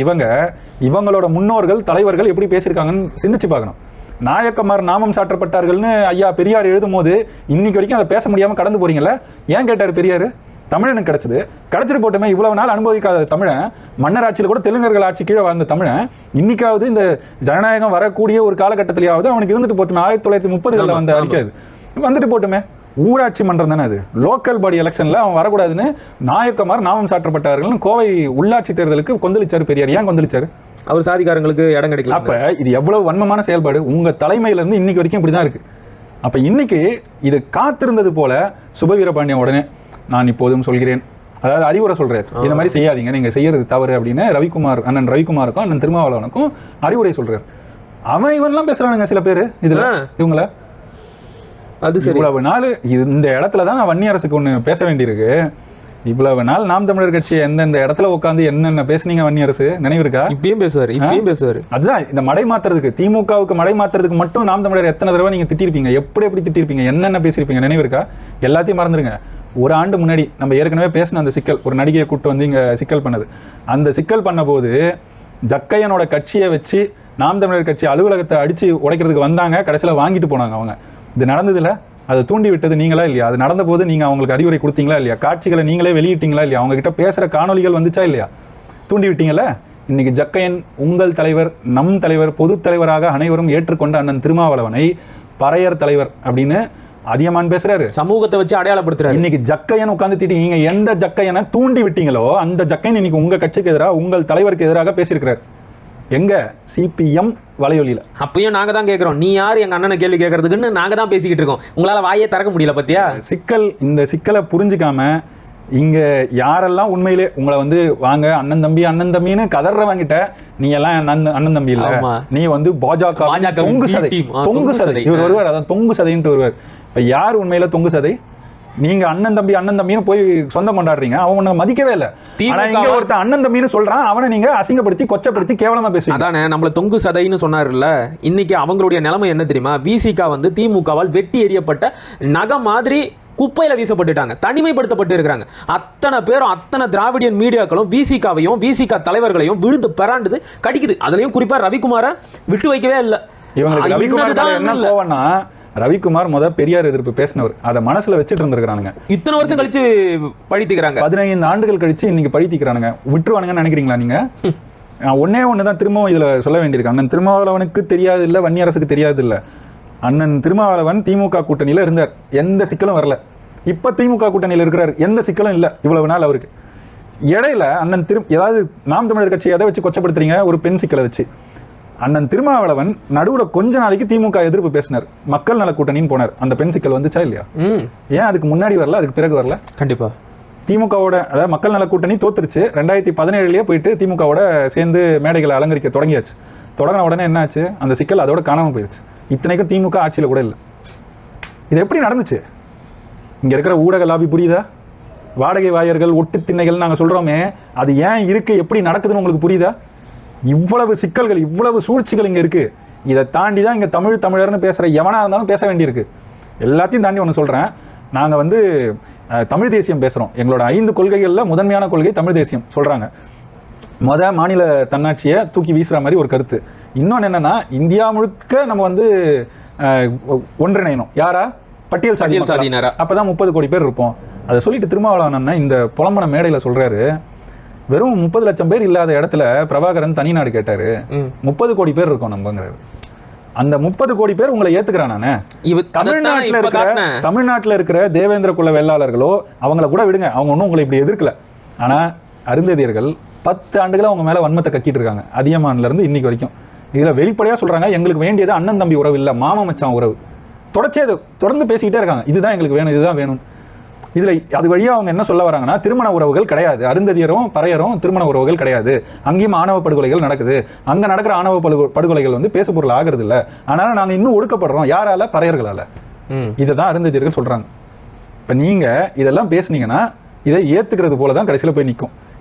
இவங்களோட முன்னோர்கள் தலைவர்கள் எப்படி பேசியிருக்காங்கன்னு சிந்திச்சு பார்க்கணும். நாயக்கமார் நாமம் சாற்றப்பட்டார்கள்னு ஐயா பெரியார் எழுதும் போது இன்னைக்கு வரைக்கும் அதை பேச முடியாம கடந்து போறீங்கல்ல. ஏன் கேட்டாரு பெரியாரு? தமிழனுக்கு கிடைச்சது, கிடைச்சிட்டு போட்டுமே. இவ்வளவு நாள் அனுபவிக்காத தமிழன், மன்னர் ஆட்சியில் கூட தெலுங்கர்கள் ஆட்சி கீழே வாழ்ந்த தமிழன், இன்னைக்காவது இந்த ஜனநாயகம் வரக்கூடிய ஒரு காலகட்டத்திலேயாவது அவனுக்கு இருந்துட்டு போட்டுமே. 1930களில் வந்து அடிக்காது, வந்துட்டு போட்டுமே. ஊராட்சி மன்றம் தானே அது, லோக்கல் பாடி எலெக்ஷன்ல அவன் வரக்கூடாதுன்னு நாயக்கமார் நாமம் சாற்றப்பட்டார்கள். கோவை உள்ளாட்சி தேர்தலுக்கு கொந்தளிச்சாரு பெரியார். ஏன் கொந்தளிச்சாரு? அவர் சாதிக்காரங்களுக்கு இடம் கிடைக்கல. அப்ப இது எவ்வளவு வன்மமான செயல்பாடு உங்க தலைமையில இருந்து இன்னைக்கு வரைக்கும் இப்படிதான் இருக்கு. அப்ப இன்னைக்கு இது காத்திருந்தது போல சுபவீரபாண்டியன் உடனே நான் இப்போதும் சொல்கிறேன், அதாவது அறிவுரை சொல்றாரு, இந்த மாதிரி செய்யாதீங்க, நீங்க செய்யறது தவறு அப்படின்னு ரவிக்குமார், அண்ணன் ரவிக்குமாருக்கும் அண்ணன் திருமாவளவனுக்கும் அறிவுரை சொல்றாரு. அவன் இவன்லாம் பேசுறானுங்க சில பேர் இதுல, இவங்கள அது சரி. இவ்வளவு நாள் இந்த இடத்துல தான் நான் வன்னியரசுக்கு ஒண்ணு பேச வேண்டியிருக்கு. இவ்வளவு நாள் நாம் தமிழர் கட்சி எந்தெந்த இடத்துல உட்காந்து என்னென்ன பேசுனீங்க வன்னியரசு நினைவு இருக்கா? இப்பயும் பேசுவாரு. அதுதான் இந்த மடை மாத்துறதுக்கு, திமுகவுக்கு மடை மாத்துறதுக்கு மட்டும் நாம் தமிழர் எத்தனை தடவை நீங்க திட்டிருப்பீங்க, எப்படி திட்டிருப்பீங்க, என்னென்ன பேசிருப்பீங்க நினைவு இருக்கா? எல்லாத்தையும் மறந்துருங்க. ஒரு ஆண்டு முன்னாடி நம்ம ஏற்கனவே பேசின அந்த சிக்கல், ஒரு நடிகையை கூட்டு வந்து இங்க சிக்கல் பண்ணது, அந்த சிக்கல் பண்ண போது ஜக்கையனோட கட்சியை வச்சு நாம் தமிழர் கட்சி அலுவலகத்தை அடிச்சு உடைக்கிறதுக்கு வந்தாங்க, கடைசியில் வாங்கிட்டு போனாங்க அவங்க. இது நடந்ததுல அதை தூண்டி விட்டது நீங்களா இல்லையா? அது நடந்த போது நீங்க அவங்களுக்கு அறிவுரை கொடுத்தீங்களா இல்லையா? காட்சிகளை நீங்களே வெளியிட்டீங்களா இல்லையா? அவங்க கிட்ட பேசுற காணொலிகள் வந்துச்சா இல்லையா? தூண்டி விட்டீங்கல்ல. இன்னைக்கு ஜக்கையன் உங்கள் தலைவர், நம் தலைவர், பொது தலைவராக அனைவரும் ஏற்றுக்கொண்ட அண்ணன் திருமாவளவனை பறையர் தலைவர் அப்படின்னு அதிகமான் பேசுறாரு, சமூகத்தை வச்சு அடையாளப்படுத்துறாரு. இன்னைக்கு ஜக்கையன் உட்கார்ந்து திட்டீங்க, எந்த ஜக்கையனை தூண்டி விட்டீங்களோ அந்த ஜக்கையன் இன்னைக்கு உங்க கட்சிக்கு எதிராக, உங்கள் தலைவருக்கு எதிராக பேசியிருக்கிறார். எங்க சிபிஎம் வலையொலியில. அப்பயும் நாங்க தான் கேட்கிறோம், நீ யார் எங்க அண்ணனை கேள்வி கேட்கறதுக்குன்னு நாங்க தான் பேசிக்கிட்டு இருக்கோம். உங்களால வாயே திறக்க முடியல பத்தியா? சிக்கல், இந்த சிக்கலை புரிஞ்சுக்காம இங்க யாரெல்லாம் உண்மையிலே உங்களை வந்து வாங்க அண்ணன் தம்பின்னு கதறவங்கிட்ட, நீ எல்லாம் அண்ணன் தம்பி இல்ல, நீ வந்து பாஜக தொங்கு சதை இவர் வருவார், அதான் தொங்கு சதைன்ட்டு வருவார். இப்ப யார் உண்மையில தொங்கு சதை? நீங்க அண்ணன் தம்பின்னு போய் சொந்தம் கொண்டாடுறீங்க, அவன் உன்னை மதிக்கவே இல்லை. ஆனா இங்க ஒருத்தன் அண்ணன் தம்பின்னு சொல்றான், அவனை நீங்க அசிங்கப்படுத்தி கொச்சப்படுத்தி கேவலமா பேசுவீங்க. அதானே நம்மள தொங்கு சதைன்னு சொன்னார்ல. இன்னைக்கு அவங்களுடைய நிலைமை என்ன தெரியுமா? விசிகா வந்து திமுகவால் வெட்டி எறியப்பட்ட நகை மாதிரி குப்பையில வீசப்பட்டுட்டாங்க, தனிமைப்படுத்தப்பட்டு இருக்கிறாங்க. அத்தனை பேரும், அத்தனை திராவிடியன் மீடியாக்களும் விசிகாவையும் விசிகா தலைவர்களையும் விழுந்து பெறாண்டுது, கடிக்குது. அதுலயும் குறிப்பா ரவிக்குமாரை விட்டு வைக்கவே இல்லை. இவங்களுக்கு ரவிக்குமார் என்ன போவனா, ரவிக்குமார் பெரியார் எதிர்ப்பு பேசினவர், அதை மனசுல வச்சுட்டு இருந்திருக்கானுங்க. இத்தனை வருஷம் கழிச்சு பழித்திக்கிறாங்க, 15 ஆண்டுகள் கழிச்சு இன்னைக்கு பழித்திக்கிறானுங்க. விட்டுருவானுங்கன்னு நினைக்கிறீங்களா நீங்க? ஒன்னே ஒண்ணுதான் திரும்பவும் இதுல சொல்ல வேண்டியிருக்கு. அண்ணன் திருமாவளவனுக்கு தெரியாது இல்ல, வன்னியரசுக்கு தெரியாது இல்ல. அண்ணன் திருமாவளவன் திமுக கூட்டணியில இருந்தார், எந்த சிக்கலும் வரல. இப்ப திமுக கூட்டணியில இருக்கிறார், எந்த சிக்கலும் இல்ல இவ்வளவு நாள் அவருக்கு. இடையில அண்ணன் ஏதாவது நாம் தமிழர் கட்சி எதை வச்சு கொச்சப்படுத்துறீங்க? ஒரு பெண் சிக்கலை வச்சு. அண்ணன் திருமாவளவன் நடுவுல கொஞ்ச நாளைக்கு திமுக எதிர்ப்பு பேசினார், மக்கள் நல கூட்டணின்னு போனார். அந்த பெண் சிக்கல் வந்துச்சா இல்லையா? ஏன் அதுக்கு முன்னாடி வரல, அதுக்கு பிறகு வரல? கண்டிப்பா திமுகவோட, அதாவது மக்கள் நல கூட்டணி தோத்துருச்சு. 2017 போயிட்டு திமுகவோட சேர்ந்து மேடைகளை அலங்கரிக்க தொடங்கியாச்சு. தொடங்கின உடனே என்ன ஆச்சு? அந்த சிக்கல் அதோட காணாம போயிடுச்சு. இத்தனைக்கும் திமுக ஆட்சியில கூட இல்லை. இது எப்படி நடந்துச்சு? இங்க இருக்கிற ஊடக லாபி புரியுதா? வாடகை வாயர்கள், ஒட்டு திண்ணைகள் நாங்க சொல்றோமே, அது ஏன் இருக்கு, எப்படி நடக்குதுன்னு உங்களுக்கு புரியுதா? இவ்வளவு சிக்கல்கள், இவ்வளவு சூழ்ச்சிகள் இங்க இருக்கு. இதை தாண்டி தான் இங்க தமிழர்னு பேசுற எவனா இருந்தாலும் பேச வேண்டியிருக்கு. எல்லாத்தையும் தாண்டி ஒன்று சொல்றேன், நாங்க வந்து தமிழ் தேசியம் பேசுறோம். எங்களோட 5 கொள்கைகள்ல முதன்மையான கொள்கை தமிழ் தேசியம் சொல்றாங்க. மாநில தன்னாட்சியை தூக்கி வீசுற மாதிரி ஒரு கருத்து. இன்னொன்னு என்னன்னா, இந்தியா முழுக்க நம்ம வந்து ஒன்றிணையணும். யாரா? பட்டியல் சாதியினரா? அப்பதான் 30 கோடி பேர் இருப்போம். அதை சொல்லிட்டு திருமாவளவன் இந்த புலம்பன மேடையில சொல்றாரு, வெறும் 30 லட்சம் பேர் இல்லாத இடத்துல பிரபாகரன் தனி நாடு கேட்டாரு, 30 கோடி பேர் இருக்கோம் நம்பங்கிறாரு. அந்த 30 கோடி பேர் உங்களை ஏத்துக்கிறானே. தமிழ்நாட்டில் இருக்கிற தேவேந்திர குல வேளாளர்களோ அவங்கள கூட விடுங்க, அவங்க ஒன்றும் உங்களை இப்படி எதிர்க்கல. ஆனா அருந்ததியர்கள் 10 ஆண்டுகளா அவங்க மேல வன்மத்தை கக்கிட்டு இருக்காங்க, அதியமான்ல இருந்து இன்னைக்கு வரைக்கும். இதுல வெளிப்படையா சொல்றாங்க, எங்களுக்கு வேண்டியது அண்ணன் தம்பி உறவு இல்ல, மாமா மச்சான் உறவு. தொடர்ந்து பேசிக்கிட்டே இருக்காங்க, இதுதான் எங்களுக்கு வேணும், இதுதான் வேணும். இதுல அது வழியா அவங்க என்ன சொல்ல வராங்கன்னா, திருமண உறவுகள் கிடையாது, அருந்ததியரும் பறையரும் திருமண உறவுகள் கிடையாது, அங்கேயும் ஆணவ படுகொலைகள் நடக்குது, அங்க நடக்கிற ஆணவ படுகொலைகள் வந்து பேசு பொருள் ஆகிறது இல்ல, அதனால நாங்க இன்னும் ஒடுக்கப்படுறோம். யாரால? பறையர்களால. இதுதான் அருந்ததியர்கள் சொல்றாங்க. இப்ப நீங்க இதெல்லாம் பேசுனீங்கன்னா இதை ஏத்துக்கிறது போலதான் கடைசியில போய் நிற்கும்.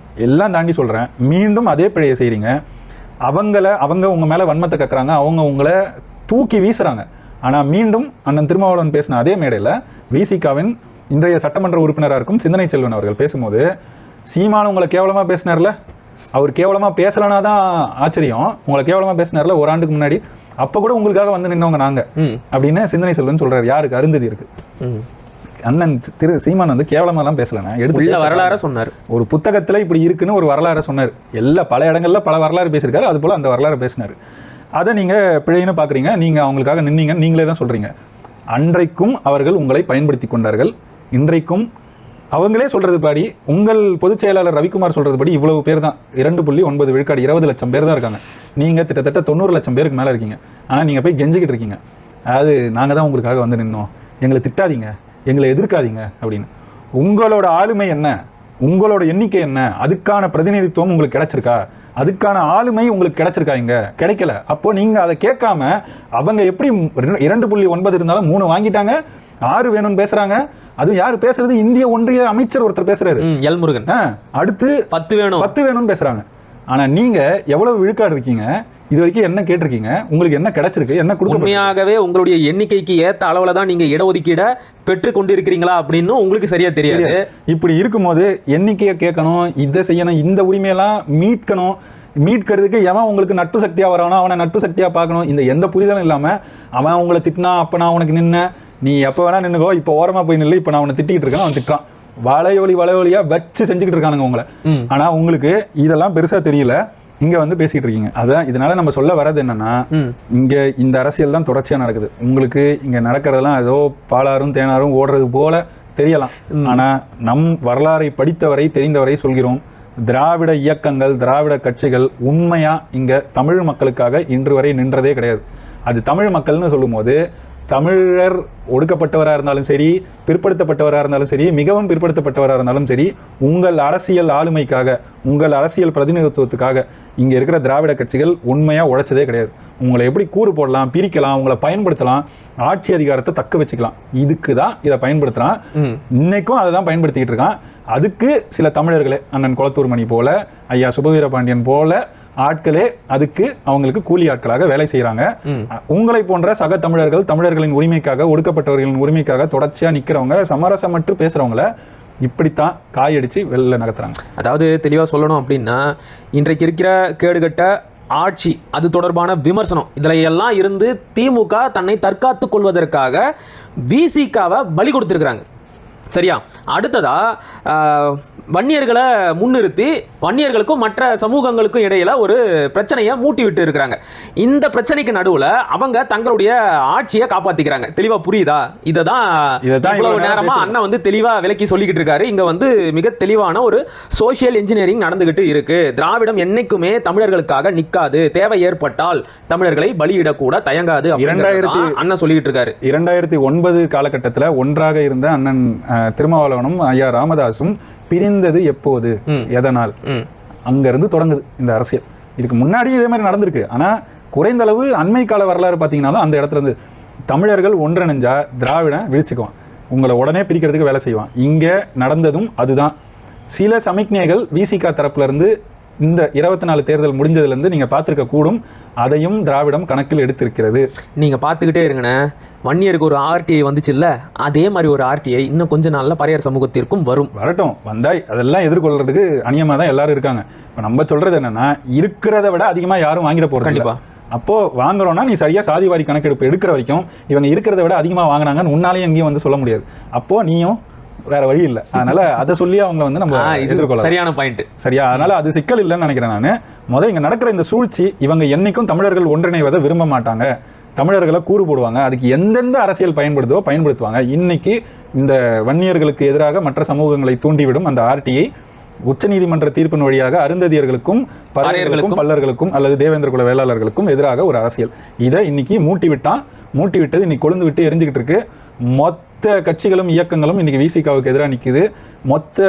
எல்லாம் தாண்டி சொல்றேன், மீண்டும் அதே பிழையை செய்றீங்க. அவங்க உங்க மேல வன்மத்தை கக்குறாங்க, அவங்க உங்களை தூக்கி வீசுறாங்க. ஆனா மீண்டும் அண்ணன் திருமாவளவன் பேசின அதே மேடையில விசிகாவின் இன்றைய சட்டமன்ற உறுப்பினராக இருக்கும் சிந்தனை செல்வன் அவர்கள் பேசும்போது, சீமான் உங்களை கேவலமா பேசினார்ல, அவர் கேவலமா பேசலனா தான் ஆச்சரியம், உங்களை கேவலமா பேசினார்ல ஒரு ஆண்டுக்கு முன்னாடி, அப்ப கூட உங்களுக்காக வந்து நின்னவங்க நாங்க அப்படின்னு சிந்தனை செல்வன் சொல்றாரு. யாருக்கு? அருந்ததி இருக்கு. அண்ணன் திரு சீமான் வந்து கேவலமாலாம் பேசலண்ணா, எடுத்து வரலாறு சொன்னார். ஒரு புத்தகத்துல இப்படி இருக்குன்னு ஒரு வரலாறு சொன்னார். பல இடங்கள்ல பல வரலாறு பேசியிருக்காரு, அது போல அந்த வரலாறு பேசினார். அதை நீங்க பிழைன்னு பாக்குறீங்க, நீங்க அவங்களுக்காக நின்னீங்க, நீங்களே தான் சொல்றீங்க. அன்றைக்கும் அவர்கள் உங்களை பயன்படுத்தி கொண்டார்கள், இன்றைக்கும் அவங்களே சொல்றது படி, உங்கள் பொதுச் செயலாளர் ரவிக்குமார் சொல்றது படி இவ்வளவு பேர் தான், 2.9 விழுக்காடு 20 லட்சம் பேர் தான் இருக்காங்க. நீங்க கிட்டத்தட்ட 90 லட்சம் பேருக்கு மேல இருக்கீங்க. ஆனா நீங்க போய் கெஞ்சிக்கிட்டு இருக்கீங்க, அதாவது நாங்க தான் உங்களுக்காக வந்து நின்னோம், எங்களை திட்டாதீங்க, எங்களை எதிர்க்காதீங்க அப்படின்னு. உங்களோட ஆளுமை என்ன, உங்களோட எண்ணிக்கை என்ன, அதுக்கான பிரதிநிதித்துவம் உங்களுக்கு கிடைச்சிருக்கா, அதுக்கான ஆளுமை உங்களுக்கு கிடைச்சிருக்கா? இங்க கிடைக்கல. அப்போ நீங்க அதை கேட்காம அவங்க எப்படி 2.9 இருந்தாலும் 3 வாங்கிட்டாங்க, 6 வேணும்னு பேசுறாங்க. அதுவும் யாரு பேசுறது? இந்திய ஒன்றிய அமைச்சர் ஒருத்தர் பேசுறாரு, எல் முருகன். அடுத்து 10 வேணும்னு பேசுறாங்க. ஆனா நீங்க எவ்வளவு விழுக்காடு இருக்கீங்க, இது வரைக்கும் என்ன கேட்டிருக்கீங்க, உங்களுக்கு என்ன கிடைச்சிருக்கு, என்ன கொடுக்க? உண்மையாகவே உங்களுடைய எண்ணிக்கைக்கு ஏத்த அளவுல தான் நீங்க இடஒதுக்கீட பெற்று கொண்டிருக்கிறீங்களா அப்படின்னு உங்களுக்கு சரியா தெரியாது. இப்படி இருக்கும்போது எண்ணிக்கையை கேட்கணும், இதை செய்யணும், இந்த உரிமையெல்லாம் மீட்கணும், மீட்கிறதுக்கு எவன் உங்களுக்கு நட்பு சக்தியா வரானோ அவனை நட்பு சக்தியா பார்க்கணும். இந்த எந்த புரிதலும் இல்லாம அவன் உங்களை திட்டினா அப்ப நான் உனக்கு நின்ன, நீ எப்ப வேணா நின்னுக்கோ, இப்ப ஓரமா போய் நில்லு, இப்ப நான் அவனை திட்டிட்டு இருக்கேன், அவன் திட்டான், வளைவழியா வச்சு செஞ்சுக்கிட்டு இருக்கானுங்க உங்களை. ஆனா உங்களுக்கு இதெல்லாம் பெருசா தெரியல, இங்க வந்து பேசிட்டு இருக்கீங்க. அதான் இதனால நம்ம சொல்ல வர்றது என்னன்னா, இங்க இந்த அரசியல் தான் தொடர்ச்சியா நடக்குது. உங்களுக்கு இங்க நடக்கிறதெல்லாம் ஏதோ பாலாரும் தேனாரும் ஓடுறது போல தெரியலாம். ஆனா நம் வரலாறை படித்தவரை தெரிந்தவரை சொல்கிறோம், திராவிட இயக்கங்கள், திராவிட கட்சிகள் உண்மையா இங்க தமிழ் மக்களுக்காக இன்று வரை நின்றதே கிடையாது. அது தமிழ் மக்கள்னு சொல்லும் போது தமிழர் ஒடுக்கப்பட்டவராக இருந்தாலும் சரி, பிற்படுத்தப்பட்டவராக இருந்தாலும் சரி, மிகவும் பிற்படுத்தப்பட்டவராக இருந்தாலும் சரி, உங்கள் அரசியல் ஆளுமைக்காக, உங்கள் அரசியல் பிரதிநிதித்துவத்துக்காக இங்க இருக்கிற திராவிட கட்சிகள் உண்மையா உழைச்சதே கிடையாது. உங்களை எப்படி கூறு போடலாம், பிரிக்கலாம், உங்களை பயன்படுத்தலாம், ஆட்சி அதிகாரத்தை தக்க வச்சுக்கலாம், இதுக்கு தான் இதை பயன்படுத்துறான். இன்னைக்கும் அதை தான் பயன்படுத்திக்கிட்டு இருக்கான். அதுக்கு சில தமிழர்களே, அண்ணன் குளத்தூர் மணி போல, ஐயா சுபவீர பாண்டியன் போல ஆட்களே அதுக்கு அவங்களுக்கு கூலி ஆட்களாக வேலை செய்யறாங்க. உங்களை போன்ற சக தமிழர்கள், தமிழர்களின் உரிமைக்காக, ஒடுக்கப்பட்டவர்களின் உரிமைக்காக தொடர்ச்சியா நிக்கிறவங்க, சமரசமற்று பேசுறவங்கள இப்படித்தான் காயடிச்சு வெளில நகர்த்துறாங்க. அதாவது தெளிவா சொல்லணும் அப்படின்னா, இன்றைக்கு இருக்கிற கேடுகட்ட ஆட்சி, அது தொடர்பான விமர்சனம், இதுல எல்லாம் இருந்து திமுக தன்னை தற்காத்துக் கொள்வதற்காக விசிகாவை பலி கொடுத்திருக்கிறாங்க. சரியா? அடுத்ததா வன்னியர்களை முன்னிறுத்தி வன்னியர்களுக்கும் மற்ற சமூகங்களுக்கும் இடையில ஒரு பிரச்சனையை மூட்டி விட்டு இருக்கிறாங்க. இந்த பிரச்சனைக்கு நடுவுல அவங்க தங்களுடைய ஆட்சியை காப்பாத்திக்கிறாங்க. தெளிவா புரியுதா? இததான் இவ்வளவு நேரமா அண்ணன் வந்து தெளிவா விளக்கி சொல்லிக்கிட்டு இருக்காரு. இங்க வந்து மிக தெளிவான ஒரு சோசியல் இன்ஜினியரிங் நடந்துகிட்டு இருக்கு. திராவிடம் என்னைக்குமே தமிழர்களுக்காக நிக்காது, தேவை ஏற்பட்டால் தமிழர்களை பலியிடக்கூட தயங்காது அண்ணன் சொல்லிக்கிட்டு இருக்காரு. 2009 காலகட்டத்தில் ஒன்றாக இருந்த அண்ணன் திருமாவளவனும் ஐயா ராமதாசும் பிரிந்தது எப்போது, எதனால்? அங்க இருந்து தொடங்குது இந்த அரசியல். இதுக்கு முன்னாடி இதே மாதிரி நடந்திருக்கு. ஆனா குறைந்த அளவு அண்மை கால வரலாறு பாத்தீங்கன்னாலும் அந்த இடத்துல இருந்து தமிழர்கள் ஒன்றிணைஞ்சா திராவிடன் விழிச்சுக்குவான், உங்களை உடனே பிரிக்கிறதுக்கு வேலை செய்வான். இங்க நடந்ததும் அதுதான். சில சமிக்ஞைகள் விசிகா தரப்புல இருந்து இந்த 24 தேர்தல் முடிஞ்சதுல இருந்து நீங்க பார்த்திருக்க கூடும். அதையும் திராவிடம் கணக்கில் எடுத்திருக்கிறது. நீங்க பார்த்துக்கிட்டே இருங்கண்ணே, வன்னியருக்கு ஒரு ஆர்டிஐ வந்துச்சு இல்ல, அதே மாதிரி ஒரு ஆர்டிஐ இன்னும் கொஞ்ச நாள்ல பறையர் சமூகத்திற்கும் வரட்டும். வந்தாய் அதெல்லாம் எதிர்கொள்றதுக்கு அநியமா தான் எல்லாரும் இருக்காங்க. இப்ப நம்ம சொல்றது என்னன்னா, இருக்கிறத விட அதிகமா யாரும் வாங்கிட போறது கண்டிப்பா. அப்போ வாங்குறோம்னா நீ சரியா சாதிவாரி கணக்கெடுப்பு எடுக்கிற வரைக்கும் இவங்க இருக்கிறத விட அதிகமா வாங்கினாங்கன்னு உன்னாலேயும் எங்கேயும் வந்து சொல்ல முடியாது. அப்போ நீயும் வேற வழி இல்லை. அதனால அதை சொல்லி அவங்க வந்து நம்ம எதிர்கொள்ள சரியான பாயிண்ட். சரியா? அதனால அது சிக்கல் இல்லைன்னு நினைக்கிறேன் நான். இங்க நடக்கிற இந்த சூழ்ச்சி, இவங்க என்னைக்கும் தமிழர்கள் ஒன்றிணைவதை விரும்ப மாட்டாங்க, தமிழர்களை கூறு போடுவாங்க, அதுக்கு எந்தெந்த அரசியல் பயன்படுத்தோ பயன்படுத்துவாங்க. இன்னைக்கு இந்த வன்னியர்களுக்கு எதிராக மற்ற சமூகங்களை தூண்டிவிடும் அந்த ஆர்டிஐ உச்சநீதிமன்ற தீர்ப்பின் வழியாக அருந்ததியர்களுக்கும் பறையர்களுக்கும் பல்லர்களுக்கும் அல்லது தேவேந்திர குல வேளாளர்களுக்கும் எதிராக ஒரு அரசியல். இதை இன்னைக்கு மூட்டி விட்டது இன்னைக்கு கொழுந்து விட்டு எரிஞ்சுக்கிட்டு இருக்கு. மொத்த கட்சிகளும் இயக்கங்களும் இன்னைக்கு விசிகாவுக்கு எதிராக நிற்குது. மொத்த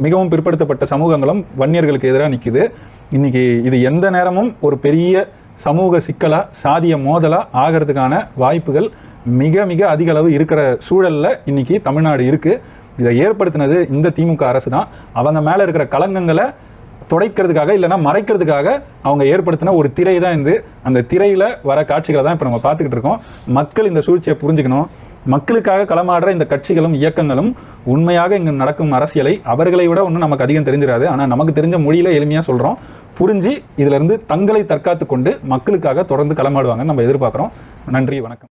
மிகவும் பிற்படுத்தப்பட்ட சமூகங்களும் வன்னியர்களுக்கு எதிராக நிற்குது. இன்னைக்கு இது எந்த நேரமும் ஒரு பெரிய சமூக சிக்கலா, சாதிய மோதலா ஆகிறதுக்கான வாய்ப்புகள் மிக மிக அதிக அளவு இருக்கிற சூழல்ல இன்னைக்கு தமிழ்நாடு இருக்கு. இதை ஏற்படுத்தினது இந்த திமுக அரசு தான். அவங்க மேல இருக்கிற களங்கங்களை துடைக்கிறதுக்காக இல்லைன்னா மறைக்கிறதுக்காக அவங்க ஏற்படுத்தின ஒரு திரை தான் இது. அந்த திரையில வர காட்சிகளை தான் இப்ப நம்ம பார்த்துக்கிட்டு இருக்கோம். மக்கள் இந்த சூழ்ச்சியை புரிஞ்சுக்கணும். மக்களுக்காக களமாடுற இந்த கட்சிகளும் இயக்கங்களும் உண்மையாக இங்கு நடக்கும் அரசியலை அவர்களை விட ஒன்றும் நமக்கு அதிகம் தெரிஞ்சிடாது. ஆனால் நமக்கு தெரிஞ்ச மொழியில எளிமையாக சொல்கிறோம். புரிஞ்சு இதுல இருந்து தங்களை தற்காத்து கொண்டு மக்களுக்காக தொடர்ந்து களமாடுவாங்கன்னு நம்ம எதிர்பார்க்குறோம். நன்றி, வணக்கம்.